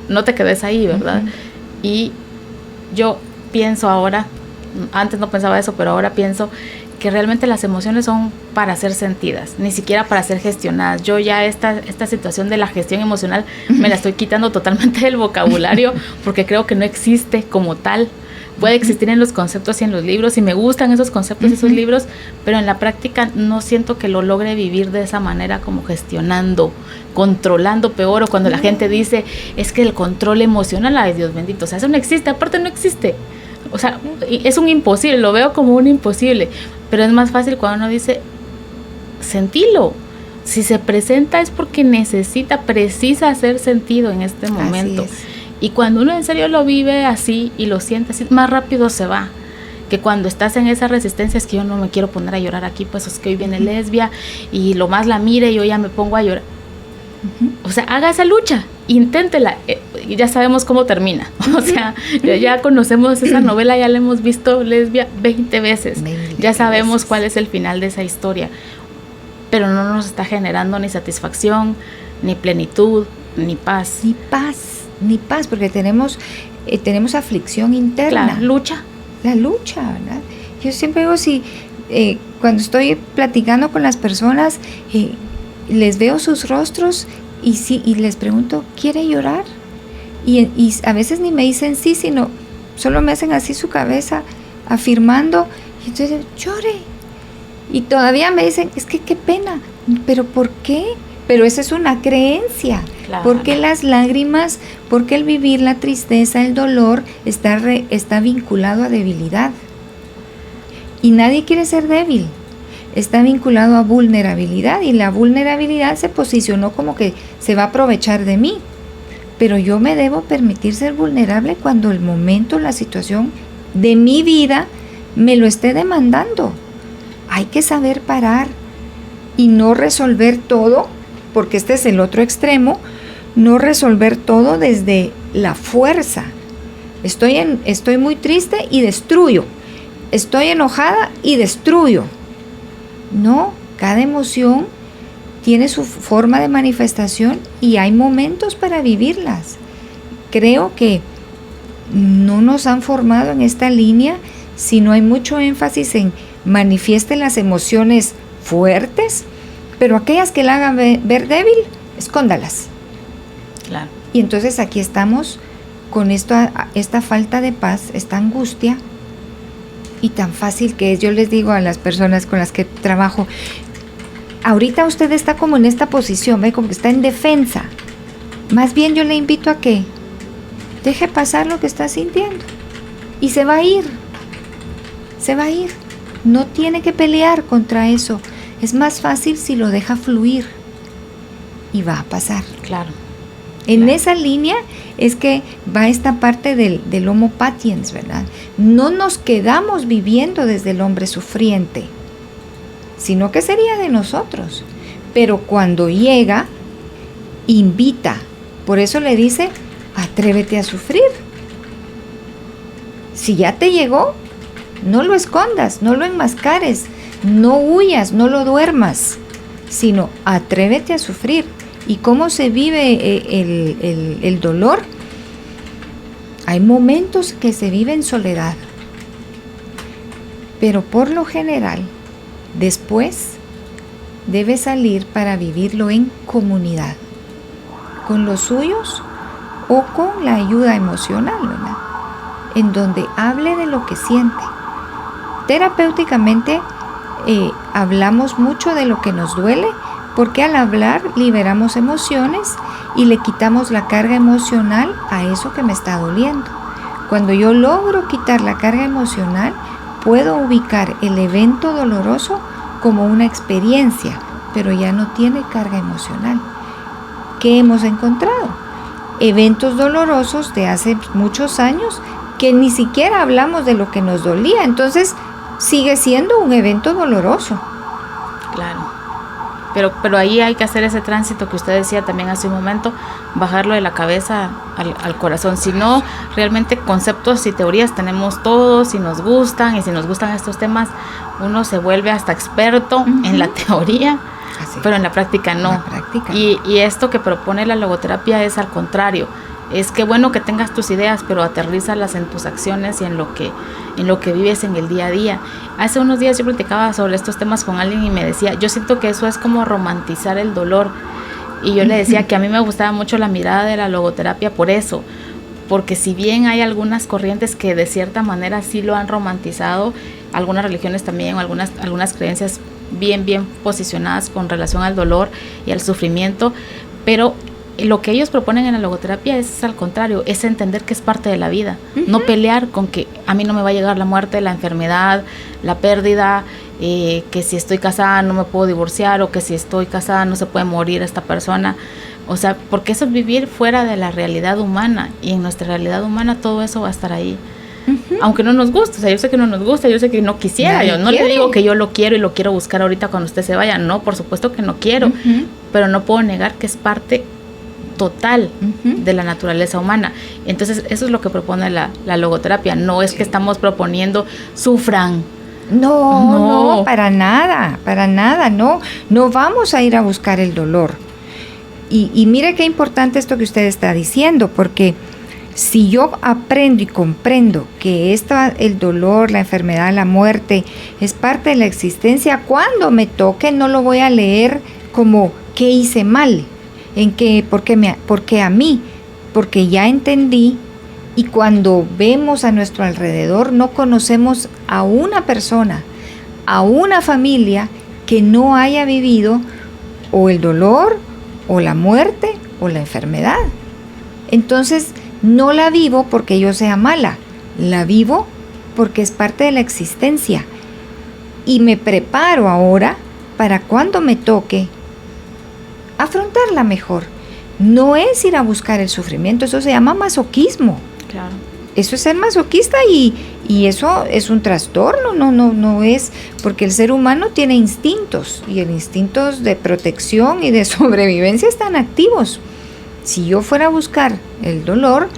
No te quedes ahí, ¿verdad? Uh-huh. Y yo pienso ahora, antes no pensaba eso, pero ahora pienso que realmente las emociones son para ser sentidas, ni siquiera para ser gestionadas. Yo ya esta situación de la gestión emocional me la estoy quitando totalmente del vocabulario porque creo que no existe como tal. Puede existir en los conceptos y en los libros, y me gustan esos conceptos y esos libros, pero en la práctica no siento que lo logre vivir de esa manera, como gestionando, controlando peor, o cuando la gente dice, es que el control emocional, ay Dios bendito, o sea, eso no existe, aparte no existe. O sea, es un imposible, lo veo como un imposible, pero es más fácil cuando uno dice, sentilo. Si se presenta es porque precisa hacer sentido en este momento. Y cuando uno en serio lo vive así y lo siente así, más rápido se va. Que cuando estás en esa resistencia, es que yo no me quiero poner a llorar aquí, pues es que hoy viene lesbia y lo más la mire y yo ya me pongo a llorar. O sea, haga esa lucha, inténtela, y ya sabemos cómo termina. O sea, ya conocemos esa novela, ya la hemos visto lesbia 20 veces. Ya sabemos cuál es el final de esa historia. Pero no nos está generando ni satisfacción, ni plenitud, ni paz. Ni paz, porque tenemos aflicción interna. La lucha, ¿verdad? Yo siempre digo, cuando estoy platicando con las personas, les veo sus rostros y les pregunto, ¿quiere llorar? Y a veces ni me dicen sí, sino solo me hacen así su cabeza, afirmando, y entonces llore. Y todavía me dicen, es que qué pena, ¿pero por qué? Pero esa es una creencia. Claro. ¿Por qué las lágrimas? Porque el vivir la tristeza, el dolor, está vinculado a debilidad. Y nadie quiere ser débil. Está vinculado a vulnerabilidad, y la vulnerabilidad se posicionó como que se va a aprovechar de mí. Pero yo me debo permitir ser vulnerable cuando el momento, la situación de mi vida me lo esté demandando. Hay que saber parar y no resolver todo, porque este es el otro extremo, no resolver todo desde la fuerza. Estoy muy triste y destruyo. Estoy enojada y destruyo. No, cada emoción tiene su forma de manifestación y hay momentos para vivirlas. Creo que no nos han formado en esta línea, sino hay mucho énfasis en manifieste las emociones fuertes, pero aquellas que la hagan ver débil, escóndalas. Claro. Y entonces aquí estamos con esta falta de paz, esta angustia, y tan fácil que es. Yo les digo a las personas con las que trabajo, ahorita usted está como en esta posición, ¿ve? Como que está en defensa. Más bien yo le invito a que deje pasar lo que está sintiendo y se va a ir. No tiene que pelear contra eso. Es más fácil si lo deja fluir y va a pasar. Claro. En esa línea es que va esta parte del Homo patiens, ¿verdad? No nos quedamos viviendo desde el hombre sufriente, sino que sería de nosotros. Pero cuando llega, invita. Por eso le dice, atrévete a sufrir. Si ya te llegó, no lo escondas, no lo enmascares, no huyas, no lo duermas, sino atrévete a sufrir. ¿Y cómo se vive el dolor? Hay momentos que se vive en soledad, pero por lo general, después debe salir para vivirlo en comunidad, con los suyos o con la ayuda emocional, ¿verdad? En donde hable de lo que siente. Terapéuticamente hablamos mucho de lo que nos duele, porque al hablar liberamos emociones y le quitamos la carga emocional a eso que me está doliendo. Cuando yo logro quitar la carga emocional, puedo ubicar el evento doloroso como una experiencia, pero ya no tiene carga emocional. ¿Qué hemos encontrado? Eventos dolorosos de hace muchos años que ni siquiera hablamos de lo que nos dolía, entonces sigue siendo un evento doloroso. Claro. Pero ahí hay que hacer ese tránsito que usted decía también hace un momento, bajarlo de la cabeza al corazón. Si no, realmente conceptos y teorías tenemos todos, y nos gustan estos temas, uno se vuelve hasta experto en la teoría, pero en la práctica no. Y esto que propone la logoterapia es al contrario. Es que bueno que tengas tus ideas, pero aterrízalas en tus acciones y en lo que vives en el día a día. Hace unos días yo platicaba sobre estos temas con alguien y me decía, yo siento que eso es como romantizar el dolor. Y yo le decía que a mí me gustaba mucho la mirada de la logoterapia por eso, porque si bien hay algunas corrientes que de cierta manera sí lo han romantizado, algunas religiones también, algunas creencias bien posicionadas con relación al dolor y al sufrimiento, pero lo que ellos proponen en la logoterapia es al contrario, es entender que es parte de la vida, no pelear con que a mí no me va a llegar la muerte, la enfermedad, la pérdida, que si estoy casada no me puedo divorciar, o que si estoy casada no se puede morir esta persona. O sea, porque eso es vivir fuera de la realidad humana, y en nuestra realidad humana todo eso va a estar ahí. Aunque no nos guste, o sea, yo sé que no nos gusta, yo sé que no quisiera, nadie yo no quiere. Le digo que yo lo quiero y lo quiero buscar ahorita cuando usted se vaya, no, por supuesto que no quiero, pero no puedo negar que es parte total de la naturaleza humana. Entonces eso es lo que propone la logoterapia, no es que estamos proponiendo sufran. No, para nada, no vamos a ir a buscar el dolor. Y mire qué importante esto que usted está diciendo, porque si yo aprendo y comprendo que el dolor, la enfermedad, la muerte es parte de la existencia, cuando me toque no lo voy a leer como ¿qué hice mal? ¿Por qué a mí? Porque ya entendí. Y cuando vemos a nuestro alrededor no conocemos a una persona, a una familia que no haya vivido o el dolor o la muerte o la enfermedad. Entonces no la vivo porque yo sea mala, la vivo porque es parte de la existencia. Y me preparo ahora para cuando me toque afrontarla mejor. No es ir a buscar el sufrimiento, eso se llama masoquismo. Claro. Eso es ser masoquista y eso es un trastorno, no es, porque el ser humano tiene instintos y los instintos de protección y de sobrevivencia están activos. Si yo fuera a buscar el dolor,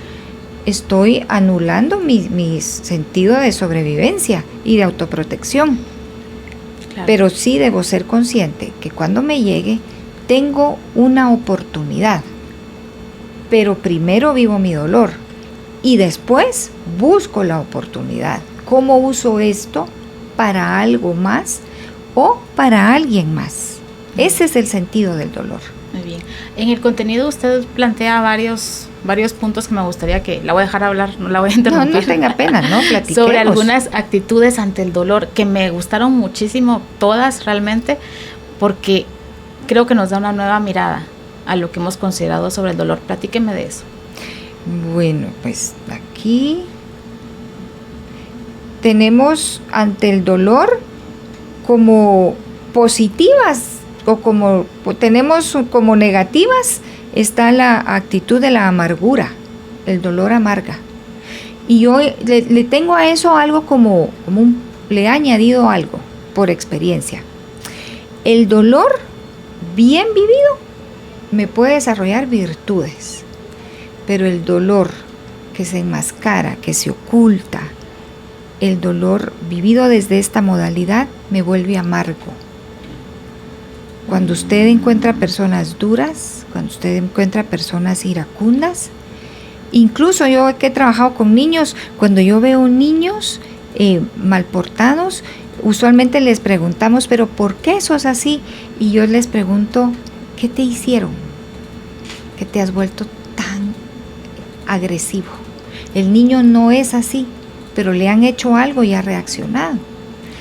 estoy anulando mi sentido de sobrevivencia y de autoprotección. Claro. Pero sí debo ser consciente que cuando me llegue tengo una oportunidad, pero primero vivo mi dolor y después busco la oportunidad. ¿Cómo uso esto para algo más o para alguien más? Ese es el sentido del dolor. Muy bien. En el contenido usted plantea varios puntos que me gustaría que la voy a dejar hablar, no la voy a interrumpir. No tenga pena, ¿no? Platiquemos. Sobre algunas actitudes ante el dolor que me gustaron muchísimo, todas realmente, porque creo que nos da una nueva mirada a lo que hemos considerado sobre el dolor. Platíqueme de eso. Bueno, pues aquí tenemos ante el dolor como positivas o como tenemos como negativas, está la actitud de la amargura, el dolor amarga. Y yo le tengo a eso algo le he añadido algo por experiencia. El dolor bien vivido me puede desarrollar virtudes, pero el dolor que se enmascara, que se oculta, el dolor vivido desde esta modalidad me vuelve amargo. Cuando usted encuentra personas duras, cuando usted encuentra personas iracundas, incluso yo que he trabajado con niños, cuando yo veo niños mal portados, usualmente les preguntamos, pero ¿por qué sos así? Y yo les pregunto, ¿qué te hicieron? ¿Que te has vuelto tan agresivo? El niño no es así, pero le han hecho algo y ha reaccionado.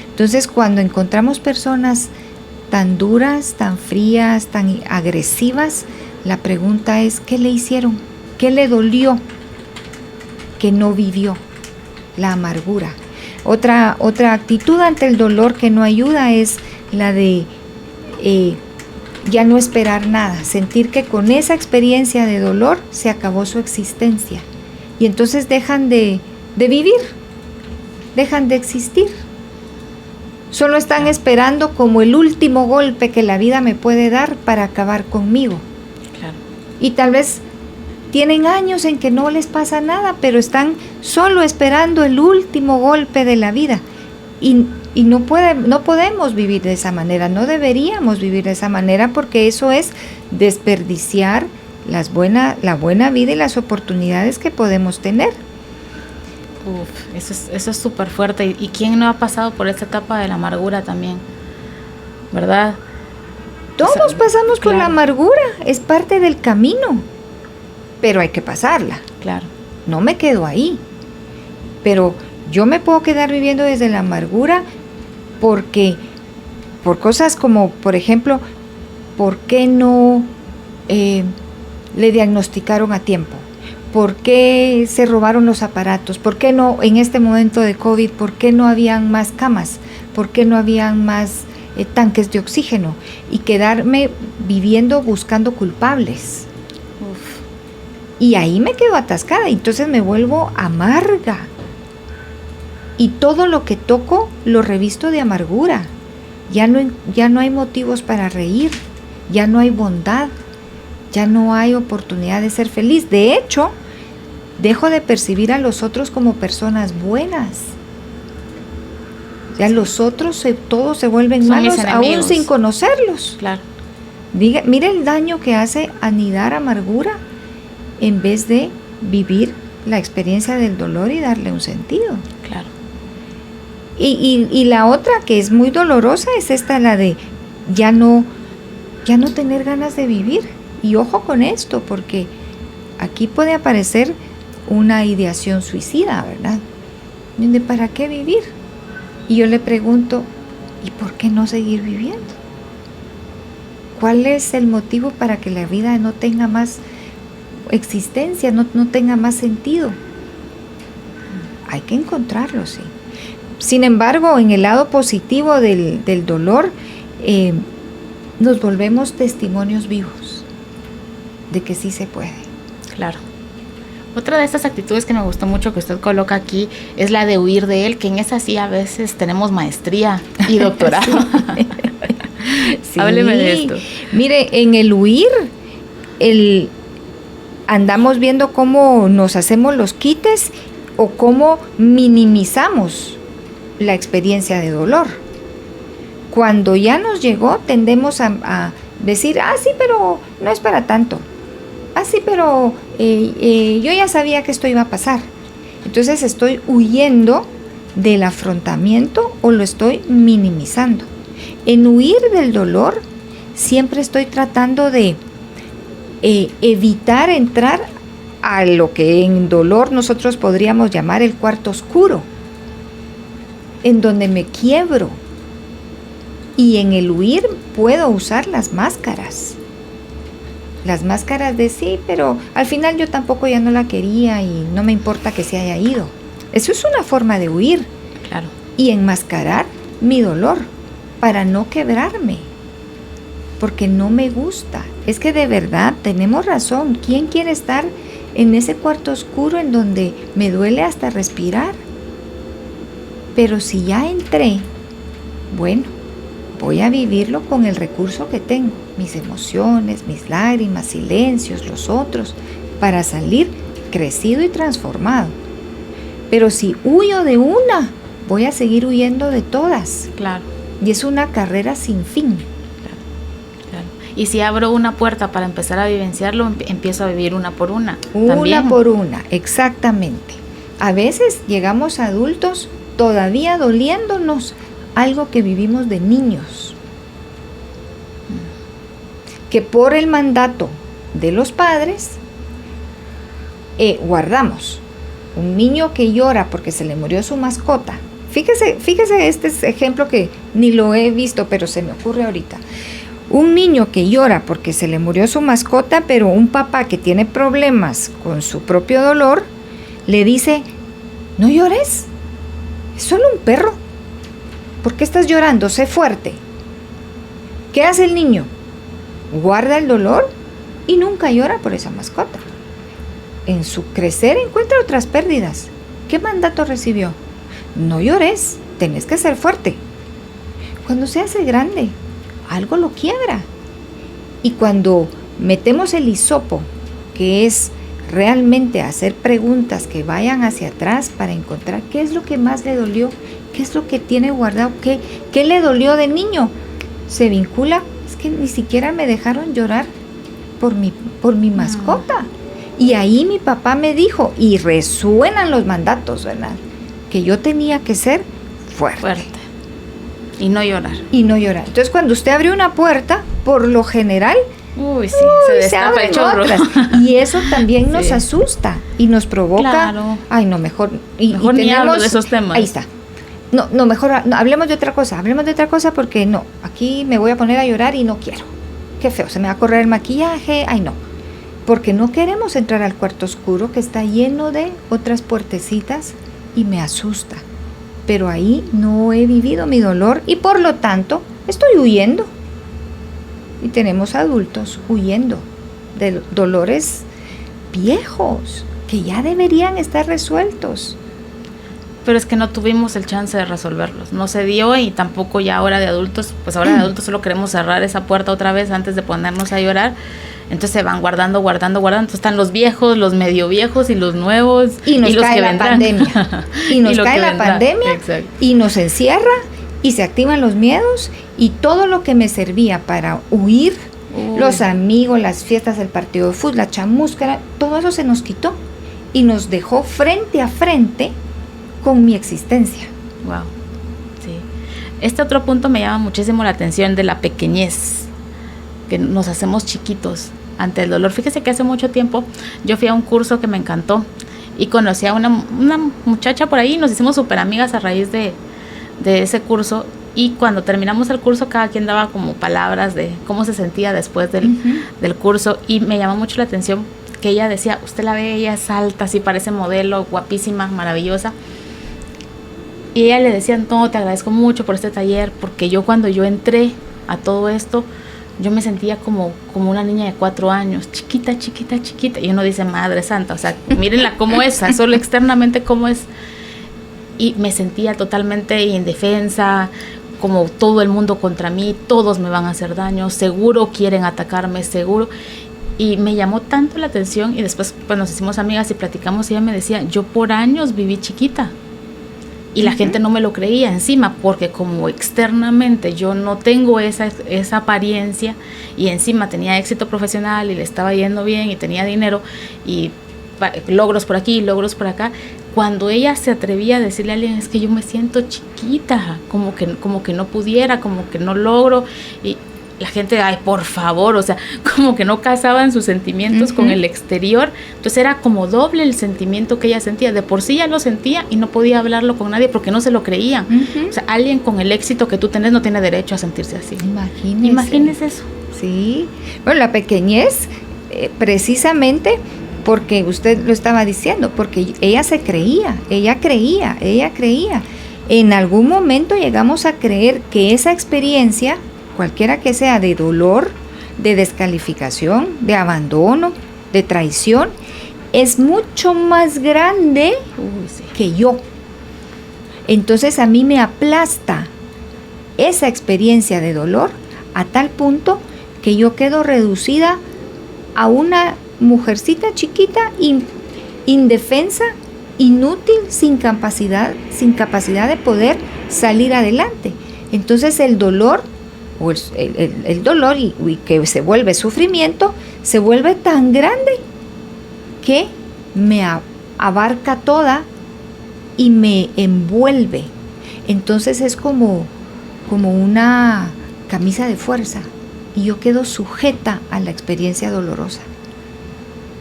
Entonces, cuando encontramos personas tan duras, tan frías, tan agresivas, la pregunta es, ¿qué le hicieron? ¿Qué le dolió? Que no vivió. La amargura. Otra actitud ante el dolor que no ayuda es la de ya no esperar nada, sentir que con esa experiencia de dolor se acabó su existencia y entonces dejan de vivir, dejan de existir. Solo están esperando como el último golpe que la vida me puede dar para acabar conmigo. Claro. Y tal vez tienen años en que no les pasa nada, pero están solo esperando el último golpe de la vida. Y no podemos vivir de esa manera, no deberíamos vivir de esa manera, porque eso es desperdiciar la buena vida y las oportunidades que podemos tener. Eso es súper fuerte. ¿Y quién no ha pasado por esta etapa de la amargura también? ¿Verdad? Todos pasamos por la amargura, es parte del camino, pero hay que pasarla. Claro. No me quedo ahí, pero yo me puedo quedar viviendo desde la amargura por cosas como, por ejemplo, ¿por qué no le diagnosticaron a tiempo? ¿Por qué se robaron los aparatos? ¿Por qué no, en este momento de COVID, por qué no habían más camas? ¿Por qué no habían más tanques de oxígeno? Y quedarme viviendo buscando culpables. Uf. Y ahí me quedo atascada, entonces me vuelvo amarga. Y todo lo que toco lo revisto de amargura. Ya no hay motivos para reír, ya no hay bondad, ya no hay oportunidad de ser feliz. De hecho, dejo de percibir a los otros como personas buenas. Ya los otros todos se vuelven malos aún sin conocerlos. Claro. Mire el daño que hace anidar amargura en vez de vivir la experiencia del dolor y darle un sentido. Claro. Y la otra que es muy dolorosa es esta, la de ya no tener ganas de vivir. Y ojo con esto, porque aquí puede aparecer una ideación suicida, ¿verdad? ¿De para qué vivir? Y yo le pregunto, ¿y por qué no seguir viviendo? ¿Cuál es el motivo para que la vida no tenga más existencia, no tenga más sentido? Hay que encontrarlo, sí. Sin embargo, en el lado positivo del dolor, nos volvemos testimonios vivos de que sí se puede. Claro. Otra de estas actitudes que me gustó mucho que usted coloca aquí es la de huir de él, que en esa sí a veces tenemos maestría y doctorado. Sí. Hábleme de esto. Mire, en el huir, andamos viendo cómo nos hacemos los quites o cómo minimizamos la experiencia de dolor. Cuando ya nos llegó, tendemos a decir, sí, pero no es para tanto. Sí, pero yo ya sabía que esto iba a pasar. Entonces estoy huyendo del afrontamiento o lo estoy minimizando. En huir del dolor, siempre estoy tratando de evitar entrar a lo que en dolor nosotros podríamos llamar el cuarto oscuro, en donde me quiebro. Y en el huir puedo usar las máscaras. Las máscaras de sí, pero al final yo tampoco ya no la quería y no me importa que se haya ido. Eso es una forma de huir. Claro. Y enmascarar mi dolor para no quebrarme. Porque no me gusta. Es que de verdad tenemos razón. ¿Quién quiere estar en ese cuarto oscuro en donde me duele hasta respirar? Pero si ya entré, bueno, voy a vivirlo con el recurso que tengo, mis emociones, mis lágrimas, silencios, los otros, para salir crecido y transformado. Pero si huyo de una, voy a seguir huyendo de todas. Claro. Y es una carrera sin fin. Claro. Y si abro una puerta para empezar a vivenciarlo, empiezo a vivir una por una. Una por una, exactamente. A veces llegamos a adultos todavía doliéndonos algo que vivimos de niños, que por el mandato de los padres guardamos. Un niño que llora porque se le murió su mascota. Fíjese este ejemplo que ni lo he visto, pero se me ocurre ahorita. Un niño que llora porque se le murió su mascota, pero un papá que tiene problemas con su propio dolor, le dice, no llores, es solo un perro. ¿Por qué estás llorando? Sé fuerte. ¿Qué hace el niño? Guarda el dolor y nunca llora por esa mascota. En su crecer encuentra otras pérdidas. ¿Qué mandato recibió? No llores, tenés que ser fuerte. Cuando se hace grande, algo lo quiebra. Y cuando metemos el hisopo, que es realmente hacer preguntas que vayan hacia atrás para encontrar qué es lo que más le dolió, qué es lo que tiene guardado, qué le dolió de niño, se vincula, es que ni siquiera me dejaron llorar por mi mascota. Y ahí mi papá me dijo, y resuenan los mandatos, ¿verdad? Que yo tenía que ser fuerte. Y no llorar. Entonces cuando usted abre una puerta, por lo general, se destapa el chorro. Y eso también nos asusta y nos provoca, claro. Ay, no, mejor ni hablo de esos temas. Ahí está. No, mejor hablemos de otra cosa porque no, aquí me voy a poner a llorar y no quiero. Qué feo, se me va a correr el maquillaje, ay no. porque no queremos entrar al cuarto oscuro que está lleno de otras puertecitas y me asusta. Pero ahí no he vivido mi dolor y por lo tanto estoy huyendo. Y tenemos adultos huyendo de dolores viejos que ya deberían estar resueltos. Pero es que no tuvimos el chance de resolverlos, no se dio y tampoco ya ahora de adultos, pues ahora de adultos solo queremos cerrar esa puerta otra vez antes de ponernos a llorar, entonces se van guardando, entonces están los viejos, los medio viejos y los nuevos y nos los cae que la vendrán. pandemia y nos cae la pandemia. Exacto. Y nos encierra y se activan los miedos y todo lo que me servía para huir, los amigos, las fiestas, el partido de fútbol, la chamusca, todo eso se nos quitó y nos dejó frente a frente con mi existencia. Wow, sí. Este otro punto me llama muchísimo la atención de la pequeñez, que nos hacemos chiquitos ante el dolor. Fíjese que hace mucho tiempo yo fui a un curso que me encantó y conocí a una muchacha por ahí, nos hicimos súper amigas a raíz de ese curso y cuando terminamos el curso cada quien daba como palabras de cómo se sentía después del curso y me llamó mucho la atención que ella decía, usted la ve, ella es alta, así parece modelo, guapísima, maravillosa. Y ella le decía, no, te agradezco mucho por este taller, porque cuando yo entré a todo esto, yo me sentía como una niña de 4 años, chiquita, y uno dice, Madre Santa, o sea, mírenla cómo es, solo externamente cómo es, y me sentía totalmente indefensa, como todo el mundo contra mí, todos me van a hacer daño, seguro quieren atacarme, seguro, y me llamó tanto la atención, y después pues nos hicimos amigas y platicamos, y ella me decía, yo por años viví chiquita, y la gente no me lo creía encima, porque como externamente yo no tengo esa apariencia, y encima tenía éxito profesional, y le estaba yendo bien, y tenía dinero, y logros por aquí, logros por acá, cuando ella se atrevía a decirle a alguien, es que yo me siento chiquita, como que no pudiera, como que no logro, y la gente, ay, por favor, o sea, como que no casaban sus sentimientos con el exterior, entonces era como doble el sentimiento que ella sentía, de por sí ya lo sentía y no podía hablarlo con nadie porque no se lo creían, o sea, alguien con el éxito que tú tenés no tiene derecho a sentirse así. Imagínese eso. Sí, bueno, la pequeñez, precisamente porque usted lo estaba diciendo, porque ella se creía, ella creía, en algún momento llegamos a creer que esa experiencia, cualquiera que sea, de dolor, de descalificación, de abandono, de traición, es mucho más grande que yo. Entonces a mí me aplasta esa experiencia de dolor a tal punto que yo quedo reducida a una mujercita chiquita, indefensa, inútil, sin capacidad de poder salir adelante. Entonces el dolor, o el dolor y que se vuelve sufrimiento, se vuelve tan grande que me abarca toda y me envuelve. Entonces es como una camisa de fuerza y yo quedo sujeta a la experiencia dolorosa.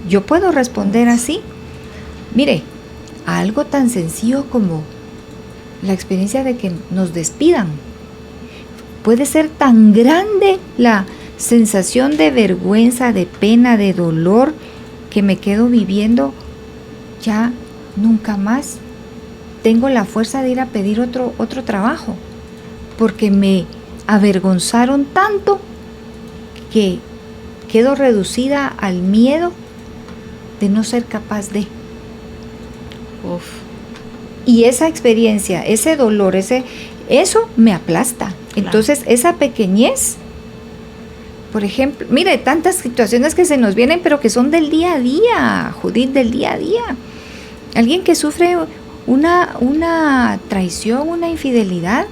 Yo puedo responder así, mire, a algo tan sencillo como la experiencia de que nos despidan. Puede ser tan grande la sensación de vergüenza, de pena, de dolor, que me quedo viviendo, ya nunca más tengo la fuerza de ir a pedir otro trabajo, porque me avergonzaron tanto que quedo reducida al miedo de no ser capaz de. Y esa experiencia, ese dolor, eso me aplasta. Entonces, esa pequeñez, por ejemplo, mire, tantas situaciones que se nos vienen, pero que son del día a día, Judith, del día a día. Alguien que sufre una traición, una infidelidad,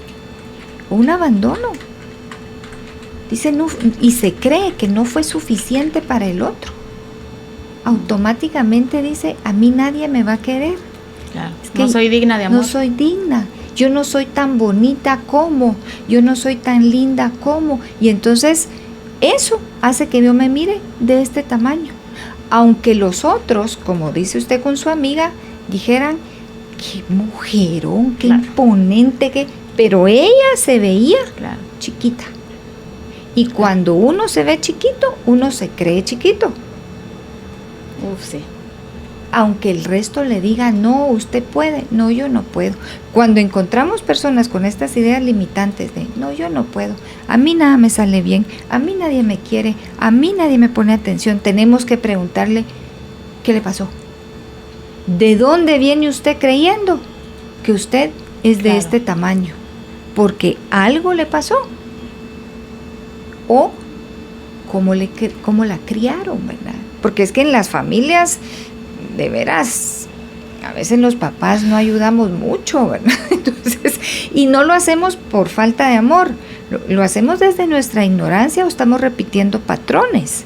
un abandono. Dice, no, y se cree que no fue suficiente para el otro. Automáticamente dice, a mí nadie me va a querer. Claro, es que no soy digna de amor. No soy digna. Yo no soy tan bonita como, yo no soy tan linda como, y entonces eso hace que yo me mire de este tamaño. Aunque los otros, como dice usted con su amiga, dijeran, qué mujerón, qué imponente, pero ella se veía chiquita. Y cuando uno se ve chiquito, uno se cree chiquito. Uf, sí. Aunque el resto le diga, no, usted puede, no, yo no puedo. Cuando encontramos personas con estas ideas limitantes de, no, yo no puedo, a mí nada me sale bien, a mí nadie me quiere, a mí nadie me pone atención, tenemos que preguntarle, ¿qué le pasó? ¿De dónde viene usted creyendo que usted es de este tamaño? Porque algo le pasó. O cómo la criaron, ¿verdad? Porque es que en las familias, de veras, a veces los papás no ayudamos mucho, ¿verdad? Entonces, y no lo hacemos por falta de amor, lo hacemos desde nuestra ignorancia o estamos repitiendo patrones.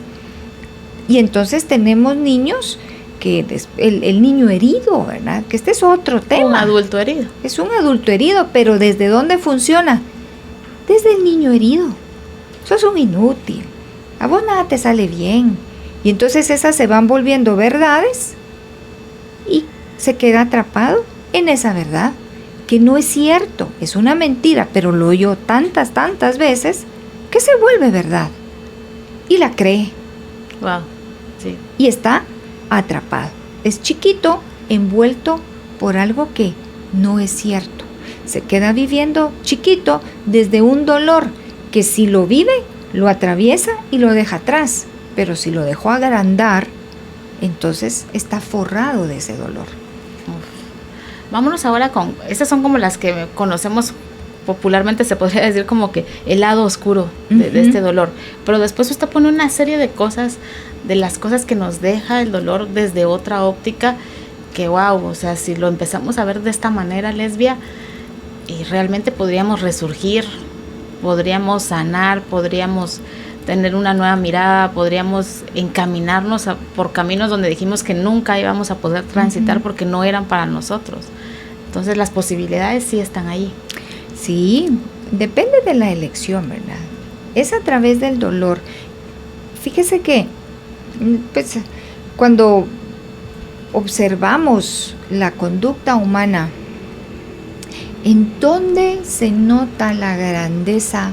Y entonces tenemos niños que el niño herido, ¿verdad? Que este es otro tema. Un adulto herido. Es un adulto herido, pero ¿desde dónde funciona? Desde el niño herido. Sos un inútil. A vos nada te sale bien. Y entonces esas se van volviendo verdades y se queda atrapado en esa verdad, que no es cierto, es una mentira, pero lo oyó tantas veces que se vuelve verdad. Y la cree. Wow, sí. Y está atrapado. Es chiquito, envuelto por algo que no es cierto. Se queda viviendo chiquito desde un dolor que si lo vive, lo atraviesa y lo deja atrás. Pero si lo dejó agrandar, entonces está forrado de ese dolor. Vámonos ahora con, estas son como las que conocemos popularmente, se podría decir como que el lado oscuro de este dolor. Pero después usted pone una serie de cosas, de las cosas que nos deja el dolor desde otra óptica, que wow, o sea, si lo empezamos a ver de esta manera, lesbia, y realmente podríamos resurgir, podríamos sanar, podríamos tener una nueva mirada, podríamos encaminarnos por caminos donde dijimos que nunca íbamos a poder transitar porque no eran para nosotros. Entonces las posibilidades sí están ahí. Sí, depende de la elección, ¿verdad? Es a través del dolor. Fíjese que pues, cuando observamos la conducta humana, ¿en dónde se nota la grandeza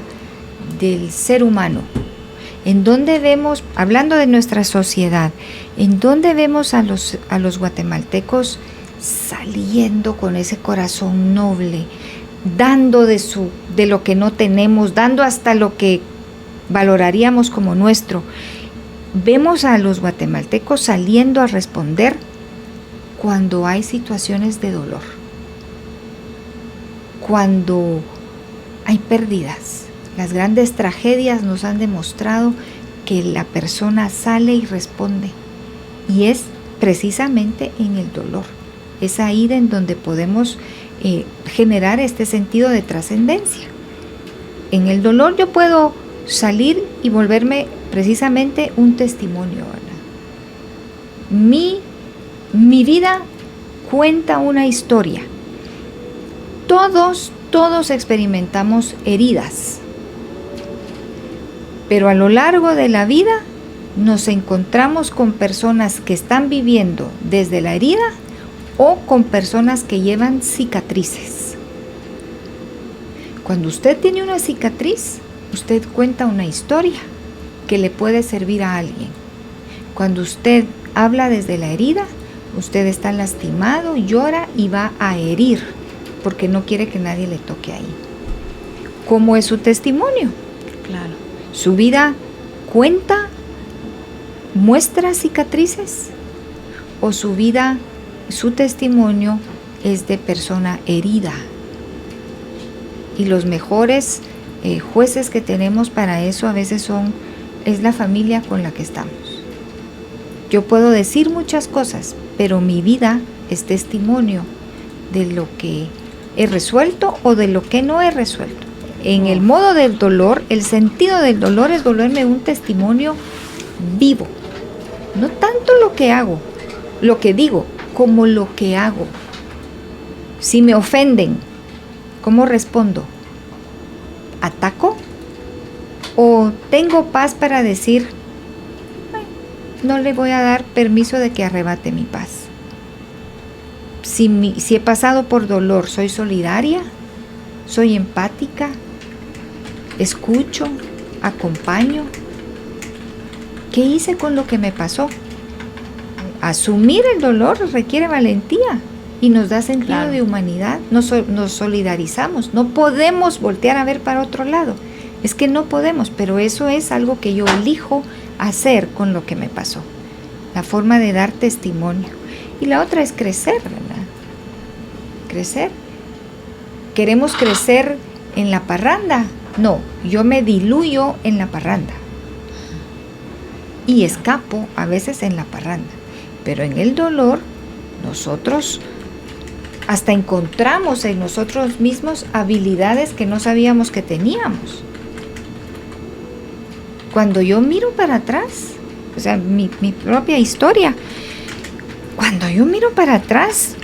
del ser humano? ¿En dónde vemos, hablando de nuestra sociedad, en dónde vemos a los guatemaltecos saliendo con ese corazón noble, dando de lo que no tenemos, dando hasta lo que valoraríamos como nuestro? Vemos a los guatemaltecos saliendo a responder cuando hay situaciones de dolor, cuando hay pérdidas. Las grandes tragedias nos han demostrado que la persona sale y responde, y es precisamente en el dolor. Es ahí en donde podemos generar este sentido de trascendencia. En el dolor yo puedo salir y volverme precisamente un testimonio, ¿verdad? Mi vida cuenta una historia. Todos experimentamos heridas. Pero a lo largo de la vida nos encontramos con personas que están viviendo desde la herida o con personas que llevan cicatrices. Cuando usted tiene una cicatriz, usted cuenta una historia que le puede servir a alguien. Cuando usted habla desde la herida, usted está lastimado, llora y va a herir porque no quiere que nadie le toque ahí. ¿Cómo es su testimonio? Claro. ¿Su vida cuenta, muestra cicatrices? ¿O su vida, su testimonio es de persona herida? Y los mejores jueces que tenemos para eso a veces es la familia con la que estamos. Yo puedo decir muchas cosas, pero mi vida es testimonio de lo que he resuelto o de lo que no he resuelto. En el modo del dolor, el sentido del dolor es volverme un testimonio vivo. No tanto lo que hago, lo que digo, como lo que hago. Si me ofenden, ¿cómo respondo? ¿Ataco? ¿O tengo paz para decir, no le voy a dar permiso de que arrebate mi paz? Si he pasado por dolor, ¿soy solidaria? ¿Soy empática? ¿Escucho? ¿Acompaño? ¿Qué hice con lo que me pasó? Asumir el dolor requiere valentía y nos da sentido Claro. de humanidad, nos solidarizamos, no podemos voltear a ver para otro lado, es que no podemos, pero eso es algo que yo elijo hacer con lo que me pasó, la forma de dar testimonio. Y la otra es crecer, ¿verdad? Crecer. ¿Queremos crecer en la parranda? No, yo me diluyo en la parranda y escapo a veces en la parranda, pero en el dolor nosotros hasta encontramos en nosotros mismos habilidades que no sabíamos que teníamos. Cuando yo miro para atrás, o sea, mi propia historia, cuando yo miro para atrás,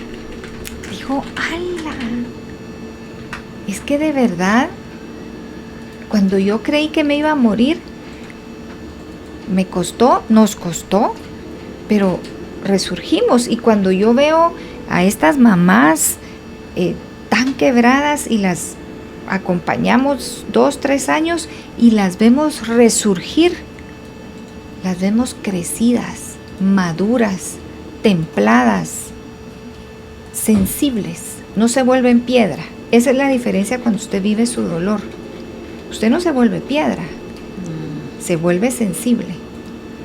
digo, ¡ala! Es que de verdad, cuando yo creí que me iba a morir, nos costó, pero resurgimos. Y cuando yo veo a estas mamás tan quebradas y las acompañamos 2, 3 años y las vemos resurgir, las vemos crecidas, maduras, templadas, sensibles, no se vuelven piedra. Esa es la diferencia cuando usted vive su dolor. Usted no se vuelve piedra, se vuelve sensible.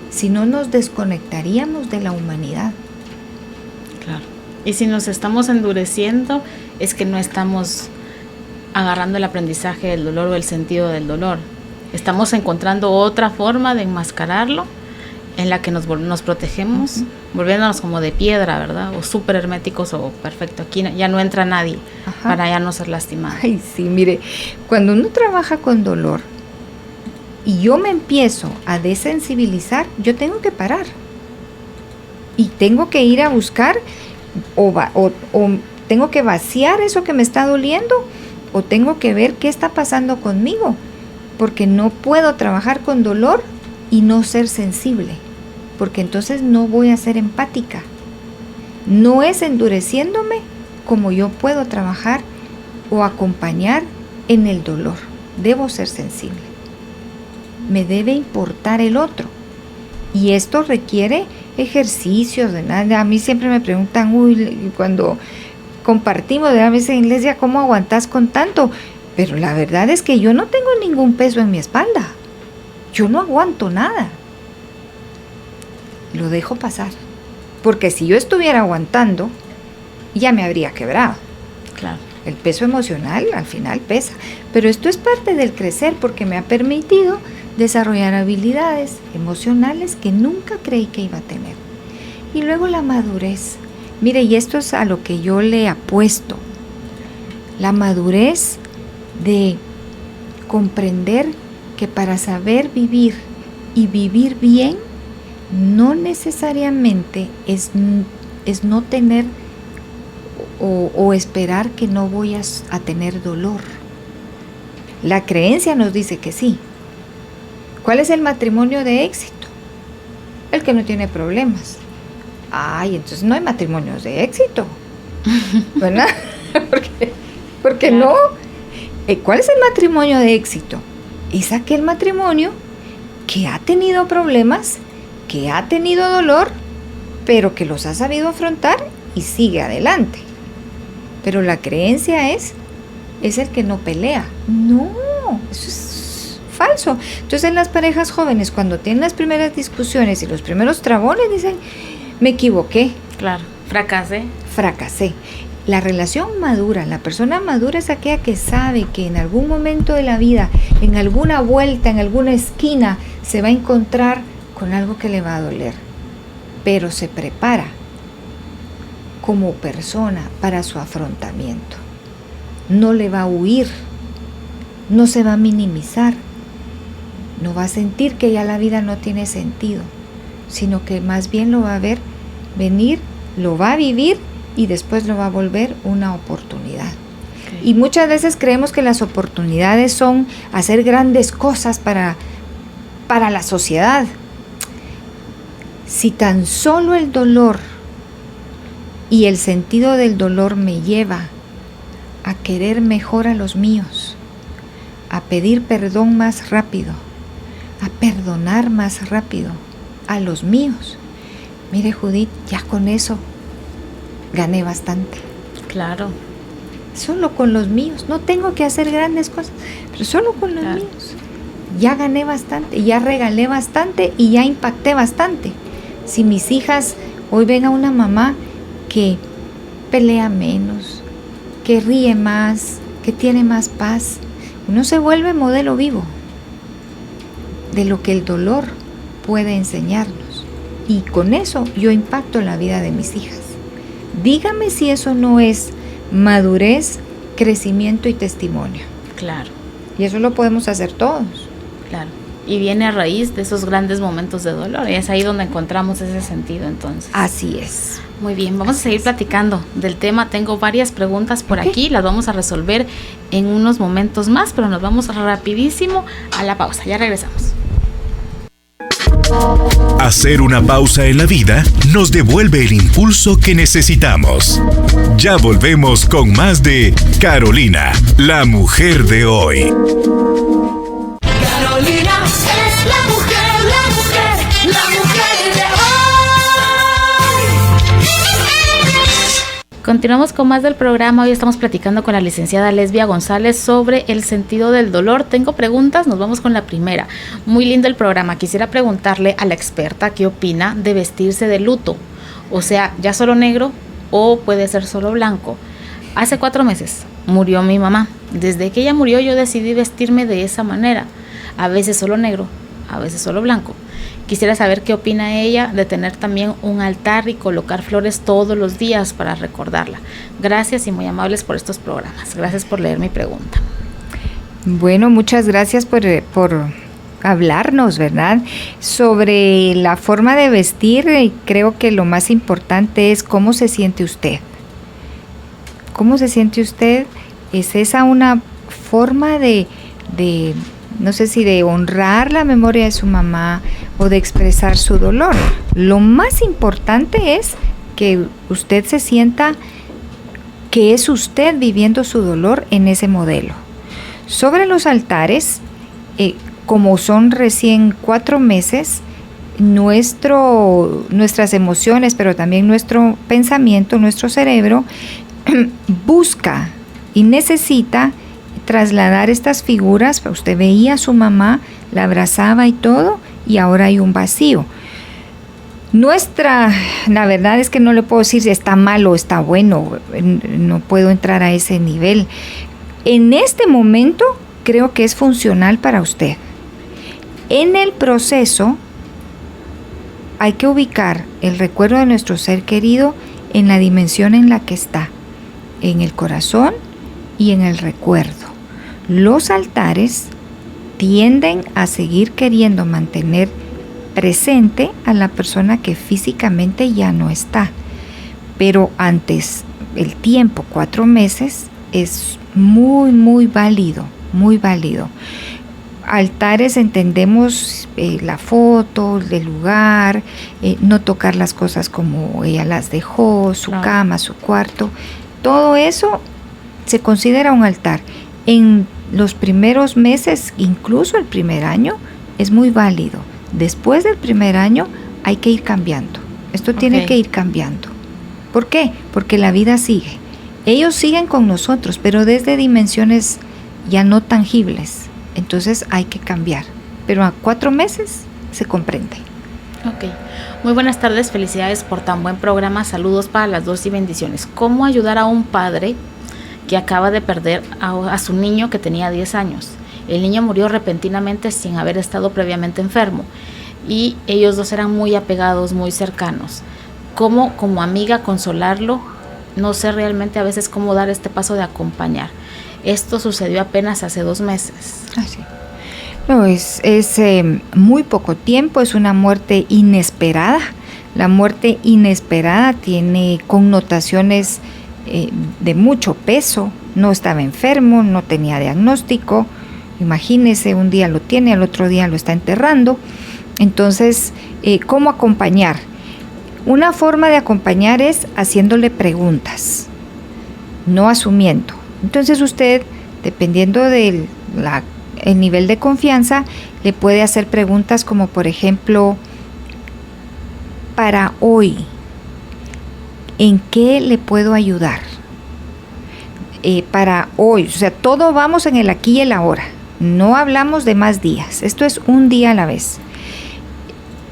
Si no, nos desconectaríamos de la humanidad. Claro. Y si nos estamos endureciendo, es que no estamos agarrando el aprendizaje del dolor o el sentido del dolor. Estamos encontrando otra forma de enmascararlo en la que nos protegemos, volviéndonos como de piedra, ¿verdad? O súper herméticos o perfecto. Aquí ya no entra nadie. Ajá. Para ya no ser lastimado. Ay, sí, mire, cuando uno trabaja con dolor y yo me empiezo a desensibilizar, yo tengo que parar. Y tengo que ir a buscar o tengo que vaciar eso que me está doliendo o tengo que ver qué está pasando conmigo. Porque no puedo trabajar con dolor y no ser sensible, porque entonces no voy a ser empática. No es endureciéndome como yo puedo trabajar o acompañar en el dolor. Debo ser sensible. Me debe importar el otro. Y esto requiere ejercicios. A mí siempre me preguntan, cuando compartimos, a veces en iglesia, ¿cómo aguantas con tanto? Pero la verdad es que yo no tengo ningún peso en mi espalda. Yo no aguanto nada. Lo dejo pasar. Porque si yo estuviera aguantando, ya me habría quebrado. Claro. El peso emocional al final pesa. Pero esto es parte del crecer porque me ha permitido desarrollar habilidades emocionales que nunca creí que iba a tener. Y luego la madurez. Mire, y esto es a lo que yo le apuesto. La madurez de comprender que para saber vivir y vivir bien, no necesariamente es no tener o esperar que no voy a tener dolor. La creencia nos dice que sí. ¿Cuál es el matrimonio de éxito? El que no tiene problemas. Ay, entonces no hay matrimonios de éxito, ¿verdad? Porque no. ¿Cuál es el matrimonio de éxito? Es aquel matrimonio que ha tenido problemas, que ha tenido dolor, pero que los ha sabido afrontar y sigue adelante. Pero la creencia es el que no pelea. No, eso es falso. Entonces las parejas jóvenes, cuando tienen las primeras discusiones y los primeros trabones, dicen, me equivoqué. Claro, fracasé. La relación madura, la persona madura es aquella que sabe que en algún momento de la vida, en alguna vuelta, en alguna esquina, se va a encontrar con algo que le va a doler, pero se prepara como persona para su afrontamiento. No le va a huir, no se va a minimizar, no va a sentir que ya la vida no tiene sentido, sino que más bien lo va a ver venir, lo va a vivir y después lo va a volver una oportunidad. Okay. Y muchas veces creemos que las oportunidades son hacer grandes cosas para la sociedad. Si tan solo el dolor y el sentido del dolor me lleva a querer mejor a los míos, a pedir perdón más rápido, a perdonar más rápido a los míos, Mire, Judith, ya con eso gané bastante. Claro. Solo con los míos, no tengo que hacer grandes cosas, pero solo con los míos. Ya gané bastante, ya regalé bastante y ya impacté bastante. Si mis hijas hoy ven a una mamá que pelea menos, que ríe más, que tiene más paz, uno se vuelve modelo vivo de lo que el dolor puede enseñarnos. Y con eso yo impacto la vida de mis hijas. Dígame si eso no es madurez, crecimiento y testimonio. Claro. Y eso lo podemos hacer todos. Claro. Y viene a raíz de esos grandes momentos de dolor. Y es ahí donde encontramos ese sentido, entonces. Así es. Muy bien, vamos a seguir platicando del tema. Tengo varias preguntas por aquí, las vamos a resolver en unos momentos más, pero nos vamos rapidísimo a la pausa. Ya regresamos. Hacer una pausa en la vida nos devuelve el impulso que necesitamos. Ya volvemos con más de Carolina, la mujer de hoy. Carolina es la mujer de hoy. Continuamos con más del programa. Hoy estamos platicando con la licenciada Lesbia González sobre el sentido del dolor. Tengo preguntas, nos vamos con la primera. Muy lindo el programa. Quisiera preguntarle a la experta qué opina de vestirse de luto. O sea, ya solo negro o puede ser solo blanco. Hace 4 meses murió mi mamá. Desde que ella murió yo decidí vestirme de esa manera. A veces solo negro, a veces solo blanco. Quisiera saber qué opina ella de tener también un altar y colocar flores todos los días para recordarla. Gracias y muy amables por estos programas. Gracias por leer mi pregunta. Bueno, muchas gracias por hablarnos, ¿verdad? Sobre la forma de vestir, creo que lo más importante es cómo se siente usted. ¿Cómo se siente usted? ¿Es esa una forma de no sé si de honrar la memoria de su mamá o de expresar su dolor? Lo más importante es que usted se sienta que es usted viviendo su dolor en ese modelo. Sobre los altares, como son recién 4 meses, nuestras emociones, pero también nuestro pensamiento, nuestro cerebro, busca y necesita trasladar estas figuras. Usted veía a su mamá, la abrazaba y todo, y ahora hay un vacío. La verdad es que no le puedo decir si está mal o está bueno, no puedo entrar a ese nivel. En este momento creo que es funcional para usted. En el proceso hay que ubicar el recuerdo de nuestro ser querido en la dimensión en la que está, en el corazón y en el recuerdo. Los altares tienden a seguir queriendo mantener presente a la persona que físicamente ya no está, pero antes el tiempo, 4 meses, es muy, muy válido, muy válido. Altares entendemos la foto del lugar, no tocar las cosas como ella las dejó, su cama, su cuarto, todo eso se considera un altar. En los primeros meses, incluso el primer año, es muy válido. Después del primer año hay que ir cambiando. Esto tiene que ir cambiando. ¿Por qué? Porque la vida sigue. Ellos siguen con nosotros, pero desde dimensiones ya no tangibles. Entonces hay que cambiar. Pero a 4 meses se comprende. Ok. Muy buenas tardes. Felicidades por tan buen programa. Saludos para las dos y bendiciones. ¿Cómo ayudar a un padre que acaba de perder a su niño que tenía 10 años? El niño murió repentinamente sin haber estado previamente enfermo y ellos dos eran muy apegados, muy cercanos. ¿Cómo como amiga consolarlo? No sé realmente a veces cómo dar este paso de acompañar. Esto sucedió apenas hace 2 meses. Sí. No, es muy poco tiempo, es una muerte inesperada. La muerte inesperada tiene connotaciones de mucho peso. No estaba enfermo, no tenía diagnóstico. Imagínese, un día lo tiene, al otro día lo está enterrando. Entonces, ¿cómo acompañar? Una forma de acompañar es haciéndole preguntas, no asumiendo. Entonces usted, dependiendo del el nivel de confianza, le puede hacer preguntas como, por ejemplo, para hoy, ¿en qué le puedo ayudar? Para hoy, o sea, todo vamos en el aquí y el ahora. No hablamos de más días. Esto es un día a la vez.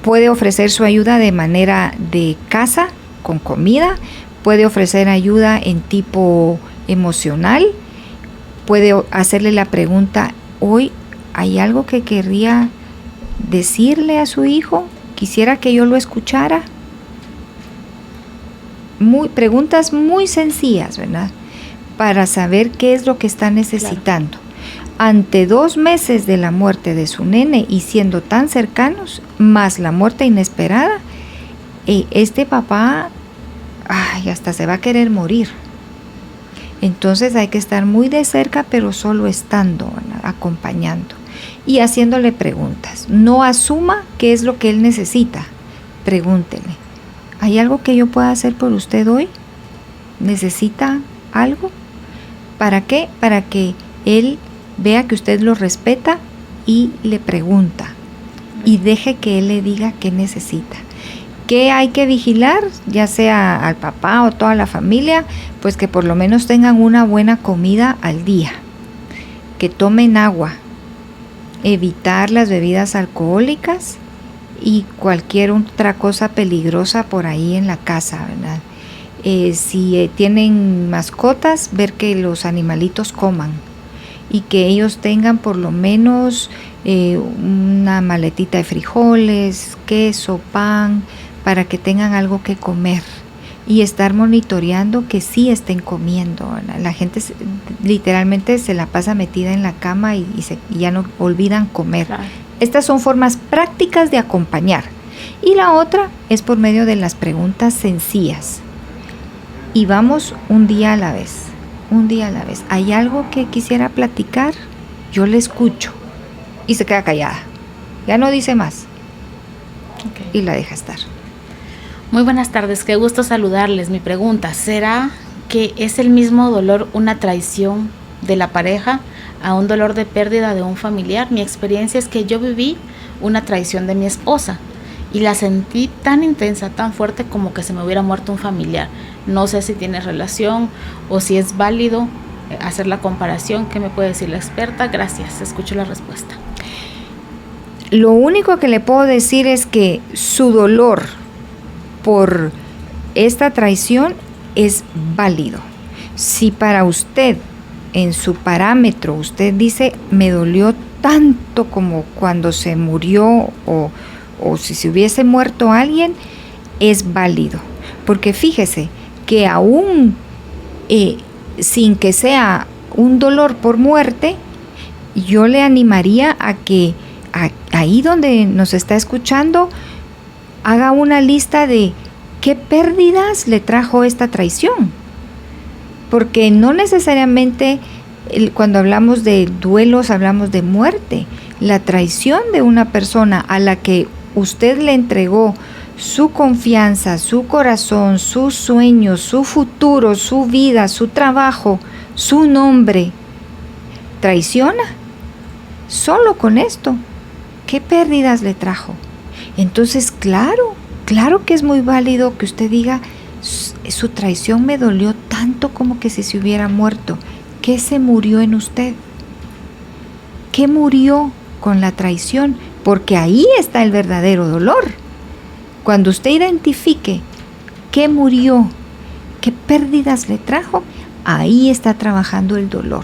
Puede ofrecer su ayuda de manera de casa, con comida. Puede ofrecer ayuda en tipo emocional. Puede hacerle la pregunta, hoy hay algo que querría decirle a su hijo. Quisiera que yo lo escuchara. Preguntas muy sencillas, ¿verdad? Para saber qué es lo que está necesitando. Claro. Ante 2 meses de la muerte de su nene y siendo tan cercanos, más la muerte inesperada, este papá hasta se va a querer morir. Entonces hay que estar muy de cerca, pero solo estando, ¿verdad? Acompañando y haciéndole preguntas. No asuma qué es lo que él necesita. Pregúntele, ¿hay algo que yo pueda hacer por usted hoy? ¿Necesita algo? ¿Para qué? Para que él vea que usted lo respeta y le pregunta. Y deje que él le diga qué necesita. ¿Qué hay que vigilar? Ya sea al papá o toda la familia, pues que por lo menos tengan una buena comida al día. Que tomen agua. Evitar las bebidas alcohólicas y cualquier otra cosa peligrosa por ahí en la casa, ¿verdad? Si tienen mascotas, ver que los animalitos coman y que ellos tengan por lo menos una maletita de frijoles, queso, pan, para que tengan algo que comer y estar monitoreando que sí estén comiendo. La gente literalmente se la pasa metida en la cama y ya no olvidan comer. Claro. Estas son formas prácticas de acompañar. Y la otra es por medio de las preguntas sencillas. Y vamos un día a la vez. ¿Hay algo que quisiera platicar? Yo le escucho. Y se queda callada. Ya no dice más. Okay. Y la deja estar. Muy buenas tardes, qué gusto saludarles. Mi pregunta, ¿será que es el mismo dolor una traición de la pareja a un dolor de pérdida de un familiar? Mi experiencia es que yo viví una traición de mi esposa y la sentí tan intensa, tan fuerte como que se me hubiera muerto un familiar. No sé si tiene relación o si es válido hacer la comparación. ¿Qué me puede decir la experta? Gracias, escucho la respuesta. Lo único que le puedo decir es que su dolor por esta traición es válido. Si para usted, en su parámetro, usted dice, me dolió tanto como cuando se murió o si se hubiese muerto alguien, es válido. Porque fíjese que aún sin que sea un dolor por muerte, yo le animaría a que ahí donde nos está escuchando, haga una lista de qué pérdidas le trajo esta traición. Porque no necesariamente cuando hablamos de duelos hablamos de muerte. La traición de una persona a la que usted le entregó su confianza, su corazón, sus sueños, su futuro, su vida, su trabajo, su nombre, traiciona. Solo con esto, ¿qué pérdidas le trajo? Entonces, claro que es muy válido que usted diga, su traición me dolió tanto como que si se hubiera muerto. ¿Qué se murió en usted? ¿Qué murió con la traición? Porque ahí está el verdadero dolor. Cuando usted identifique qué murió, qué pérdidas le trajo, ahí está trabajando el dolor.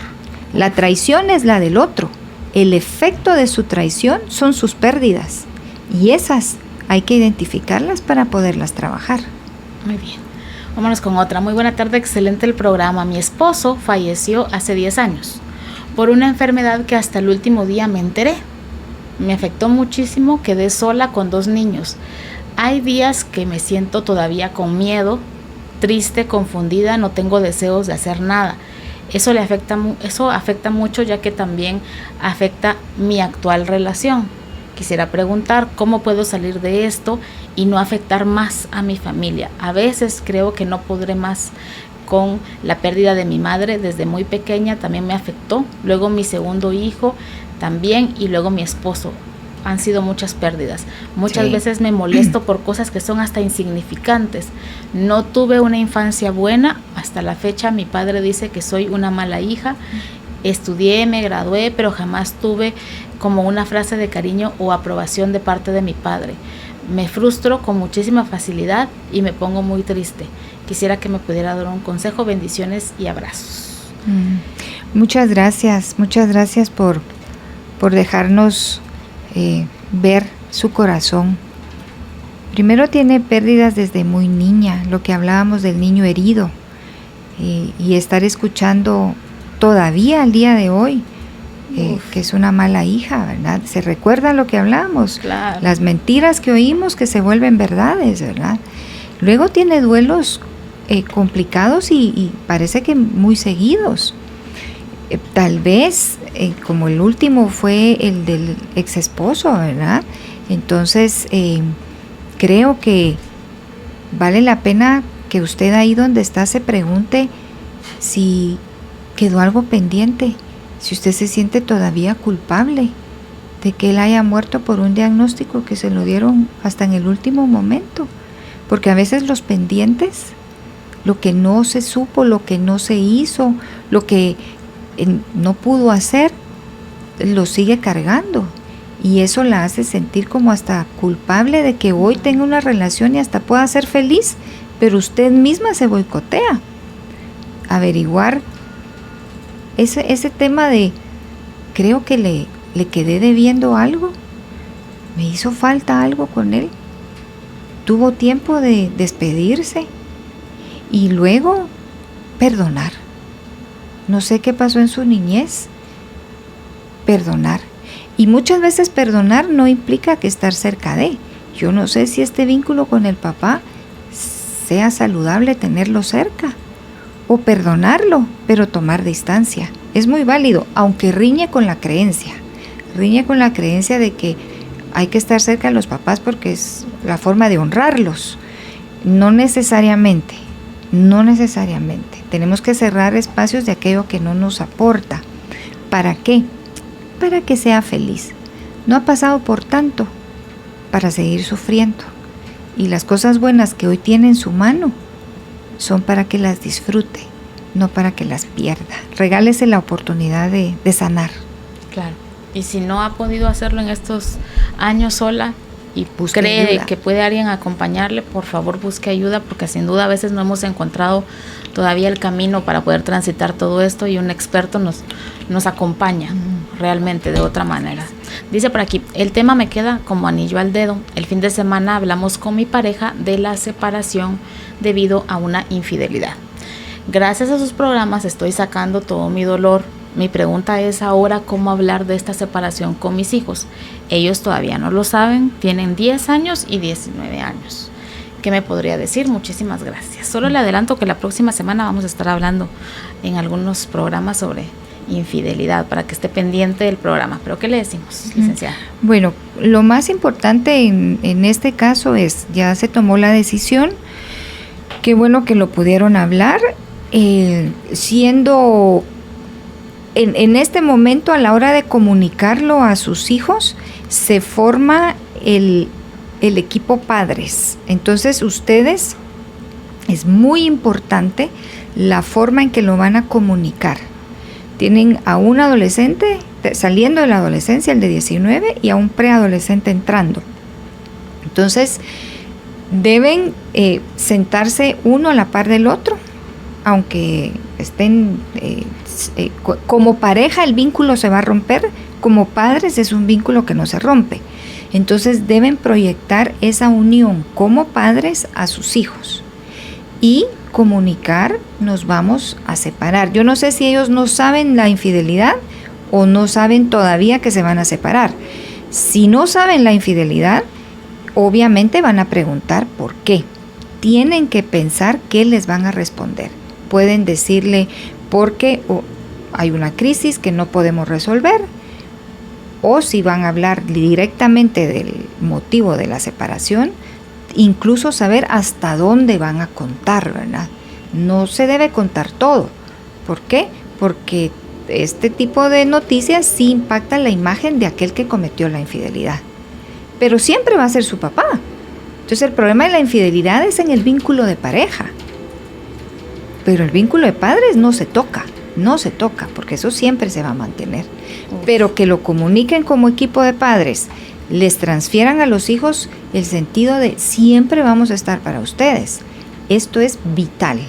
La traición es la del otro. El efecto de su traición son sus pérdidas. Y esas hay que identificarlas para poderlas trabajar. Muy bien. Vámonos con otra. Muy buena tarde, excelente el programa. Mi esposo falleció hace 10 años por una enfermedad que hasta el último día me enteré. Me afectó muchísimo, quedé sola con 2 niños. Hay días que me siento todavía con miedo, triste, confundida, no tengo deseos de hacer nada. Eso afecta mucho, ya que también afecta mi actual relación. Quisiera preguntar cómo puedo salir de esto y no afectar más a mi familia. A veces creo que no podré más con la pérdida de mi madre desde muy pequeña, también me afectó. Luego mi segundo hijo también y luego mi esposo. han sido muchas pérdidas. Muchas Sí. veces me molesto por cosas que son hasta insignificantes. No tuve una infancia buena. Hasta la fecha mi padre dice que soy una mala hija. Estudié, me gradué, pero jamás tuve como una frase de cariño o aprobación de parte de mi padre. Me frustro con muchísima facilidad y me pongo muy triste. Quisiera que me pudiera dar un consejo, bendiciones y abrazos. Muchas gracias por dejarnos ver su corazón. Primero tiene pérdidas desde muy niña, lo que hablábamos del niño herido, y estar escuchando todavía al día de hoy que es una mala hija, ¿verdad? Se recuerda lo que hablamos, Claro. las mentiras que oímos que se vuelven verdades, ¿verdad? Luego tiene duelos complicados y parece que muy seguidos. Tal vez, como el último fue el del ex esposo, ¿verdad? Entonces, creo que vale la pena que usted ahí donde está se pregunte si quedó algo pendiente, si usted se siente todavía culpable de que él haya muerto por un diagnóstico que se lo dieron hasta en el último momento. Porque a veces los pendientes, lo que no se supo, lo que no se hizo, lo que no pudo hacer, lo sigue cargando. Y eso la hace sentir como hasta culpable de que hoy tenga una relación y hasta pueda ser feliz, pero usted misma se boicotea. Averiguar ese tema de, creo que le quedé debiendo algo, me hizo falta algo con él, tuvo tiempo de despedirse y luego perdonar. No sé qué pasó en su niñez, perdonar. Y muchas veces perdonar no implica que estar cerca de. Yo no sé si este vínculo con el papá sea saludable tenerlo cerca o perdonarlo, pero tomar distancia. Es muy válido, aunque riñe con la creencia de que hay que estar cerca de los papás porque es la forma de honrarlos. No necesariamente. Tenemos que cerrar espacios de aquello que no nos aporta. ¿Para qué? Para que sea feliz. No ha pasado por tanto para seguir sufriendo. Y las cosas buenas que hoy tiene en su mano son para que las disfrute, no para que las pierda. Regálese la oportunidad de sanar. Claro. Y si no ha podido hacerlo en estos años sola y Busque cree ayuda. que puede alguien acompañarle, por favor busque ayuda, porque sin duda a veces no hemos encontrado todavía el camino para poder transitar todo esto y un experto nos acompaña realmente de otra manera. Dice por aquí, el tema me queda como anillo al dedo. El fin de semana hablamos con mi pareja de la separación debido a una infidelidad. Gracias a sus programas estoy sacando todo mi dolor. Mi pregunta es ahora cómo hablar de esta separación con mis hijos. Ellos todavía no lo saben, tienen 10 años y 19 años. ¿Qué me podría decir? Muchísimas gracias. Solo le adelanto que la próxima semana vamos a estar hablando en algunos programas sobre infidelidad para que esté pendiente del programa. ¿Pero qué le decimos, licenciada? Bueno, lo más importante en este caso es, ya se tomó la decisión, qué bueno que lo pudieron hablar, siendo en este momento a la hora de comunicarlo a sus hijos, se forma el equipo padres. Entonces ustedes, es muy importante la forma en que lo van a comunicar. Tienen a un adolescente saliendo de la adolescencia, el de 19, y a un preadolescente entrando. Entonces, deben sentarse uno a la par del otro, aunque estén como pareja el vínculo se va a romper, como padres es un vínculo que no se rompe. Entonces deben proyectar esa unión como padres a sus hijos y comunicar, nos vamos a separar. Yo no sé si ellos no saben la infidelidad o no saben todavía que se van a separar. Si no saben la infidelidad, obviamente van a preguntar por qué. Tienen que pensar qué les van a responder. Pueden decirle porque hay una crisis que no podemos resolver, o si van a hablar directamente del motivo de la separación, incluso saber hasta dónde van a contar, ¿verdad? No se debe contar todo. ¿Por qué? Porque este tipo de noticias sí impactan la imagen de aquel que cometió la infidelidad. pero siempre va a ser su papá. Entonces el problema de la infidelidad es en el vínculo de pareja. Pero el vínculo de padres no se toca, porque eso siempre se va a mantener. Pero que lo comuniquen como equipo de padres, les transfieran a los hijos el sentido de siempre vamos a estar para ustedes. Esto es vital,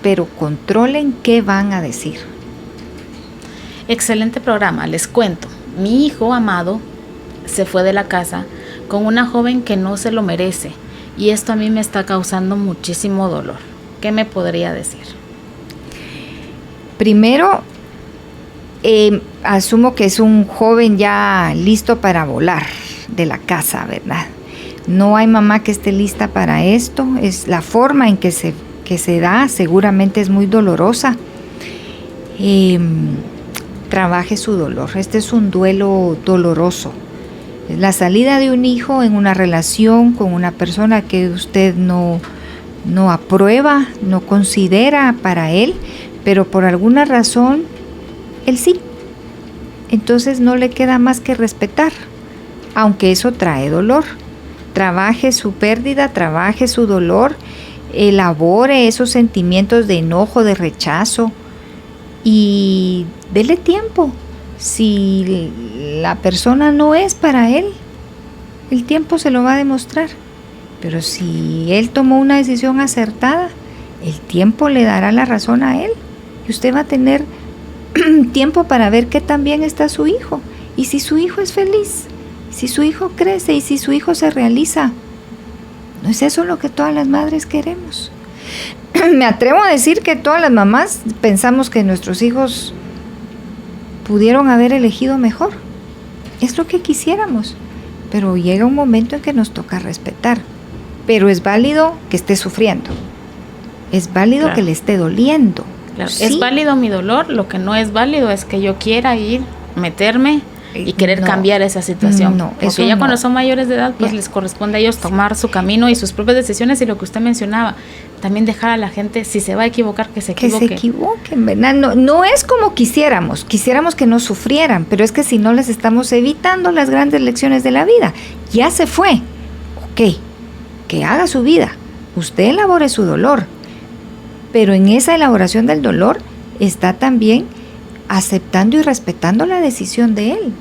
pero controlen qué van a decir. Excelente programa, les cuento. Mi hijo amado se fue de la casa con una joven que no se lo merece y esto a mí me está causando muchísimo dolor. ¿Qué me podría decir? Primero, asumo que es un joven ya listo para volar de la casa, ¿verdad? No hay mamá que esté lista para esto. Es la forma en que se da, seguramente es muy dolorosa. Trabaje su dolor. Este es un duelo doloroso. La salida de un hijo en una relación con una persona que usted no aprueba, no considera para él, pero por alguna razón él sí. Entonces no le queda más que respetar, aunque eso trae dolor. Trabaje su pérdida, trabaje su dolor, elabore esos sentimientos de enojo, de rechazo y dele tiempo. Si la persona no es para él, el tiempo se lo va a demostrar. Pero si él tomó una decisión acertada, el tiempo le dará la razón a él. Y usted va a tener tiempo para ver qué tan bien está su hijo. Y si su hijo es feliz, si su hijo crece y si su hijo se realiza. ¿No es eso lo que todas las madres queremos? Me atrevo a decir que todas las mamás pensamos que nuestros hijos pudieron haber elegido mejor. Es lo que quisiéramos. Pero llega un momento en que nos toca respetar. Pero es válido que esté sufriendo. Es válido que le esté doliendo. Claro. Sí. Es válido mi dolor. Lo que no es válido es que yo quiera ir, meterme y querer cambiar esa situación. No, porque ya cuando son mayores de edad, pues les corresponde a ellos tomar su camino y sus propias decisiones. Y lo que usted mencionaba, también dejar a la gente, si se va a equivocar, que se equivoque. Que se equivoquen, ¿verdad? No es como quisiéramos que no sufrieran, pero es que si no les estamos evitando las grandes lecciones de la vida. Ya se fue. Ok. Que haga su vida, usted elabore su dolor, pero en esa elaboración del dolor está también aceptando y respetando la decisión de él,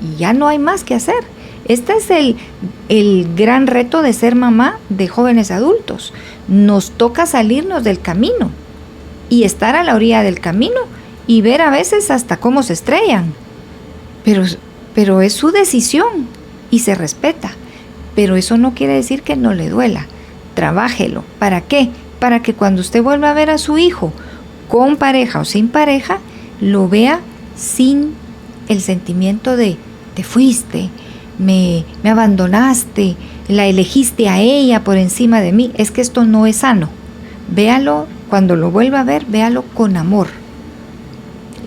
y ya no hay más que hacer. Este es el gran reto de ser mamá de jóvenes adultos. Nos toca salirnos del camino y estar a la orilla del camino y ver a veces hasta cómo se estrellan, pero es su decisión y se respeta. Pero eso no quiere decir que no le duela. Trabájelo. ¿Para qué? Para que cuando usted vuelva a ver a su hijo con pareja o sin pareja, lo vea sin el sentimiento de te fuiste, me abandonaste, la elegiste a ella por encima de mí. Es que esto no es sano. Véalo, cuando lo vuelva a ver, véalo con amor.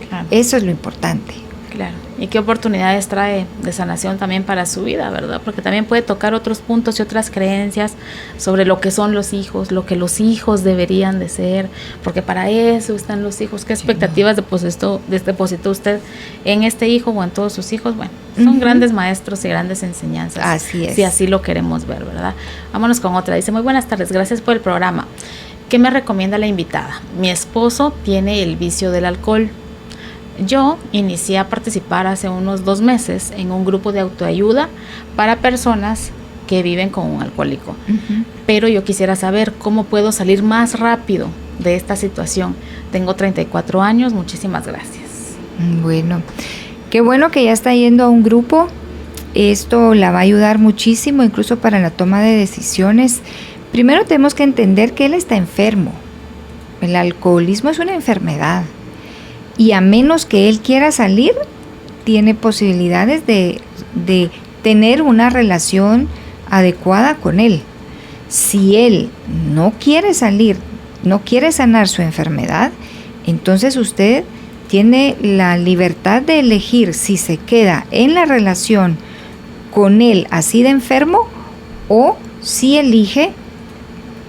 Claro. Eso es lo importante. Claro. Y qué oportunidades trae de sanación también para su vida, ¿verdad? Porque también puede tocar otros puntos y otras creencias sobre lo que son los hijos, lo que los hijos deberían de ser, porque para eso están los hijos. ¿Qué expectativas depositó usted en este hijo o en todos sus hijos? Bueno, son grandes maestros y grandes enseñanzas. Así es. Si así lo queremos ver, ¿verdad? Vámonos con otra. Dice, muy buenas tardes, gracias por el programa. ¿Qué me recomienda la invitada? Mi esposo tiene el vicio del alcohol. Yo inicié a participar hace unos 2 meses en un grupo de autoayuda para personas que viven con un alcohólico. Pero yo quisiera saber cómo puedo salir más rápido de esta situación. Tengo 34 años, muchísimas gracias. Bueno, qué bueno que ya está yendo a un grupo. Esto la va a ayudar muchísimo, incluso para la toma de decisiones. Primero tenemos que entender que él está enfermo. El alcoholismo es una enfermedad. Y a menos que él quiera salir, tiene posibilidades de tener una relación adecuada con él. Si él no quiere salir, no quiere sanar su enfermedad, entonces usted tiene la libertad de elegir si se queda en la relación con él así de enfermo o si elige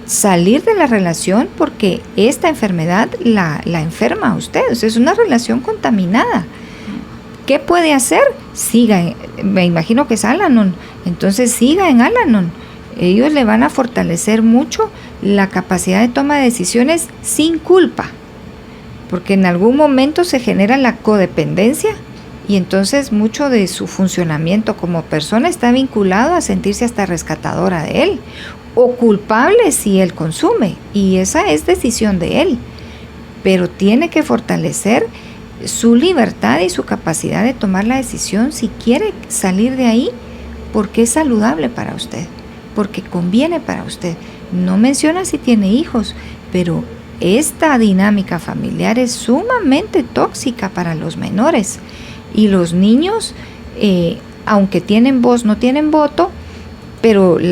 salir de la relación porque esta enfermedad la enferma a usted. O sea, es una relación contaminada ¿Qué puede hacer? Siga, me imagino que es Al-Anon, entonces siga en Al-Anon. Ellos le van a fortalecer mucho la capacidad de toma de decisiones sin culpa, porque en algún momento se genera la codependencia y entonces mucho de su funcionamiento como persona está vinculado a sentirse hasta rescatadora de él o culpable si él consume, y esa es decisión de él, pero tiene que fortalecer su libertad y su capacidad de tomar la decisión si quiere salir de ahí, porque es saludable para usted, porque conviene para usted. No menciona si tiene hijos, pero esta dinámica familiar es sumamente tóxica para los menores, y los niños, aunque tienen voz, no tienen voto, pero el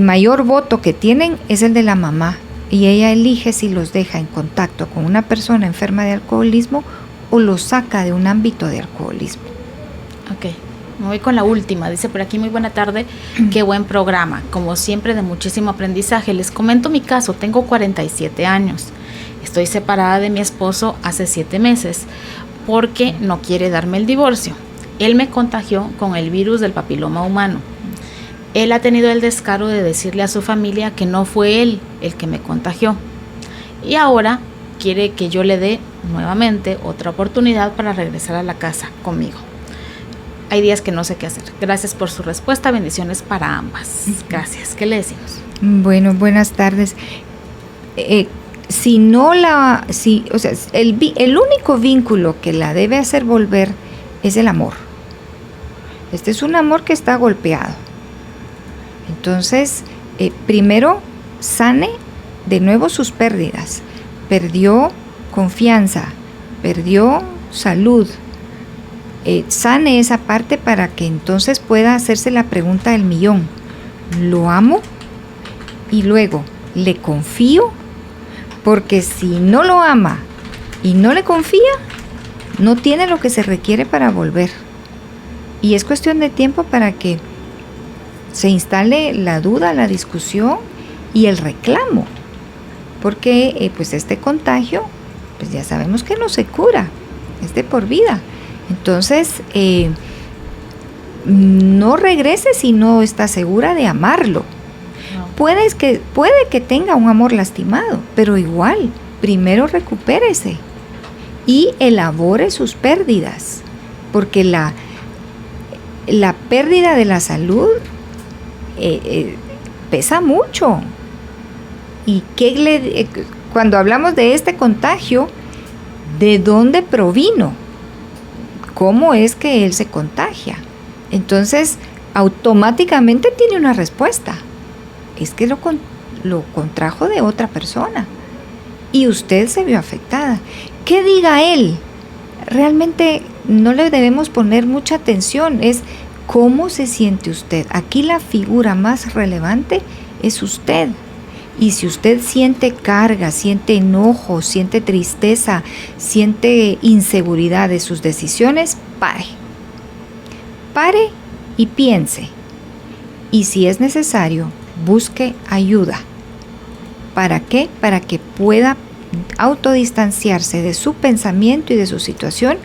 mayor voto que tienen es el de la mamá, y ella elige si los deja en contacto con una persona enferma de alcoholismo o los saca de un ámbito de alcoholismo. Ok, me voy con la última. Dice por aquí: muy buena tarde, qué buen programa, como siempre de muchísimo aprendizaje. Les comento mi caso, tengo 47 años, estoy separada de mi esposo hace 7 meses porque no quiere darme el divorcio. Él me contagió con el virus del papiloma humano. Él ha tenido el descaro de decirle a su familia que no fue él el que me contagió, y ahora quiere que yo le dé nuevamente otra oportunidad para regresar a la casa conmigo. Hay días que no sé qué hacer. Gracias por su respuesta, bendiciones para ambas. Gracias. ¿Qué le decimos? Bueno, buenas tardes. El único vínculo que la debe hacer volver es el amor. Este es un amor que está golpeado. Entonces, primero sane de nuevo sus pérdidas. Perdió confianza, perdió salud. Sane esa parte para que entonces pueda hacerse la pregunta del millón: ¿lo amo? Y luego, ¿le confío? Porque si no lo ama y no le confía, no tiene lo que se requiere para volver. Y es cuestión de tiempo para que se instale la duda, la discusión y el reclamo, porque pues este contagio, pues ya sabemos que no se cura, es de por vida. Entonces no regrese si no está segura de amarlo. No. Puede que tenga un amor lastimado, pero igual, primero recupérese y elabore sus pérdidas, porque la pérdida de la salud pesa mucho. Y cuando hablamos de este contagio, ¿de dónde provino? ¿Cómo es que él se contagia? Entonces, automáticamente tiene una respuesta. Es que lo contrajo de otra persona y usted se vio afectada. ¿Qué diga él? Realmente no le debemos poner mucha atención. Es ¿cómo se siente usted? Aquí la figura más relevante es usted. Y si usted siente carga, siente enojo, siente tristeza, siente inseguridad de sus decisiones, pare. Pare y piense. Y si es necesario, busque ayuda. ¿Para qué? Para que pueda autodistanciarse de su pensamiento y de su situación,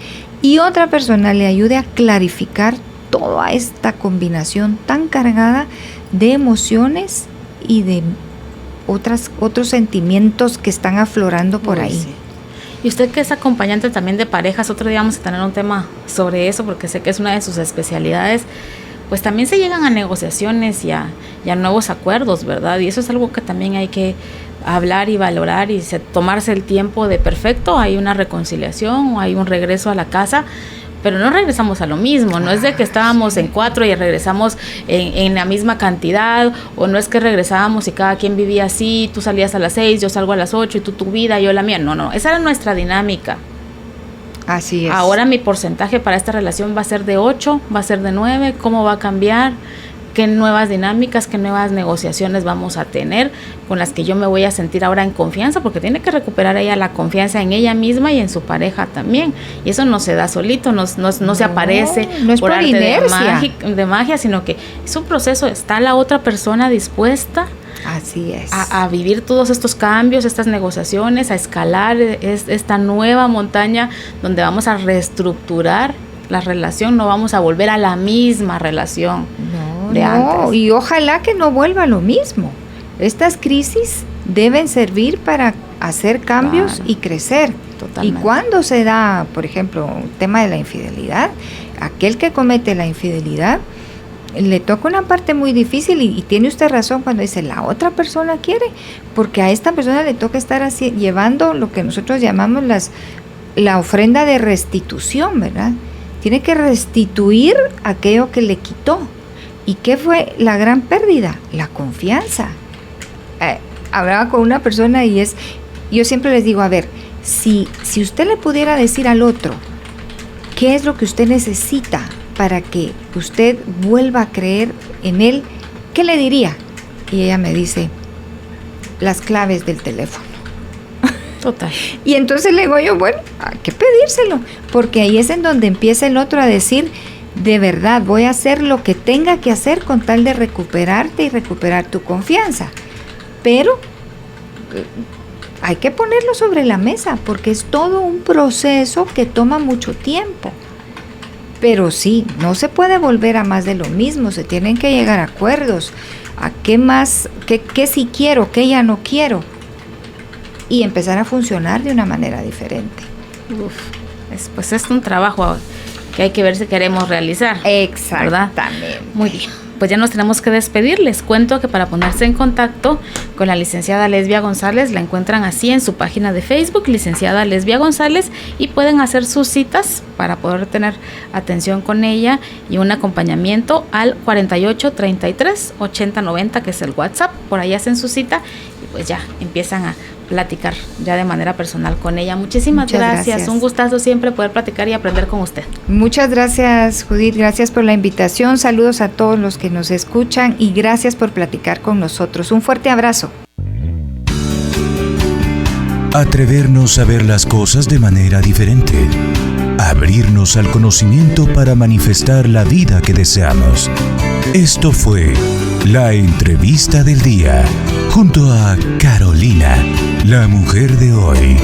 y otra persona le ayude a clarificar toda esta combinación tan cargada de emociones y de otros sentimientos que están aflorando por ahí. Sí. Y usted, que es acompañante también de parejas, otro día vamos a tener un tema sobre eso, porque sé que es una de sus especialidades. Pues también se llegan a negociaciones y a nuevos acuerdos, ¿verdad? Y eso es algo que también hay que hablar y valorar y tomarse el tiempo de perfecto. Hay una reconciliación o hay un regreso a la casa, pero no regresamos a lo mismo. No es de que estábamos en 4 y regresamos en la misma cantidad, o no es que regresábamos y cada quien vivía así, tú salías a las 6, yo salgo a las 8 y tú tu vida, yo la mía. No, esa era nuestra dinámica. Así es. Ahora mi porcentaje para esta relación va a ser de 8, va a ser de 9, ¿cómo va a cambiar? ¿Qué nuevas dinámicas, qué nuevas negociaciones vamos a tener con las que yo me voy a sentir ahora en confianza? Porque tiene que recuperar ella la confianza en ella misma y en su pareja también. Y eso no se da solito, no se aparece no es por arte de magia, sino que es un proceso. ¿Está la otra persona dispuesta Así es. A vivir todos estos cambios, estas negociaciones, a escalar esta nueva montaña donde vamos a reestructurar la relación, no vamos a volver a la misma relación de antes. Y ojalá que no vuelva lo mismo. Estas crisis deben servir para hacer cambios y crecer. Totalmente. Y cuando se da, por ejemplo, el tema de la infidelidad, aquel que comete la infidelidad le toca una parte muy difícil y tiene usted razón cuando dice la otra persona quiere, porque a esta persona le toca estar así, llevando lo que nosotros llamamos la ofrenda de restitución, ¿verdad? Tiene que restituir aquello que le quitó. ¿Y qué fue la gran pérdida? La confianza. Hablaba con una persona y yo siempre les digo, a ver, si usted le pudiera decir al otro qué es lo que usted necesita para que usted vuelva a creer en él, ¿qué le diría? Y ella me dice, las claves del teléfono. Total. Y entonces le digo yo, bueno, hay que pedírselo, porque ahí es en donde empieza el otro a decir, de verdad, voy a hacer lo que tenga que hacer con tal de recuperarte y recuperar tu confianza. Pero hay que ponerlo sobre la mesa, porque es todo un proceso que toma mucho tiempo. Pero sí, no se puede volver a más de lo mismo, se tienen que llegar a acuerdos, a qué más, qué sí quiero, qué ya no quiero, y empezar a funcionar de una manera diferente. Pues es un trabajo que hay que ver si queremos realizar. Exactamente. ¿Verdad? Muy bien. Pues ya nos tenemos que despedir. Les cuento que para ponerse en contacto con la licenciada Lesbia González, la encuentran así en su página de Facebook, licenciada Lesbia González, y pueden hacer sus citas para poder tener atención con ella y un acompañamiento al 48 33 80 90, que es el WhatsApp. Por ahí hacen su cita y pues ya empiezan a platicar ya de manera personal con ella. Muchas gracias. Un gustazo siempre poder platicar y aprender con usted. Muchas gracias, Judith. Gracias por la invitación. Saludos a todos los que nos escuchan y gracias por platicar con nosotros. Un fuerte abrazo. Atrevernos a ver las cosas de manera diferente. Abrirnos al conocimiento para manifestar la vida que deseamos. Esto fue la entrevista del día, junto a Carolina, la mujer de hoy.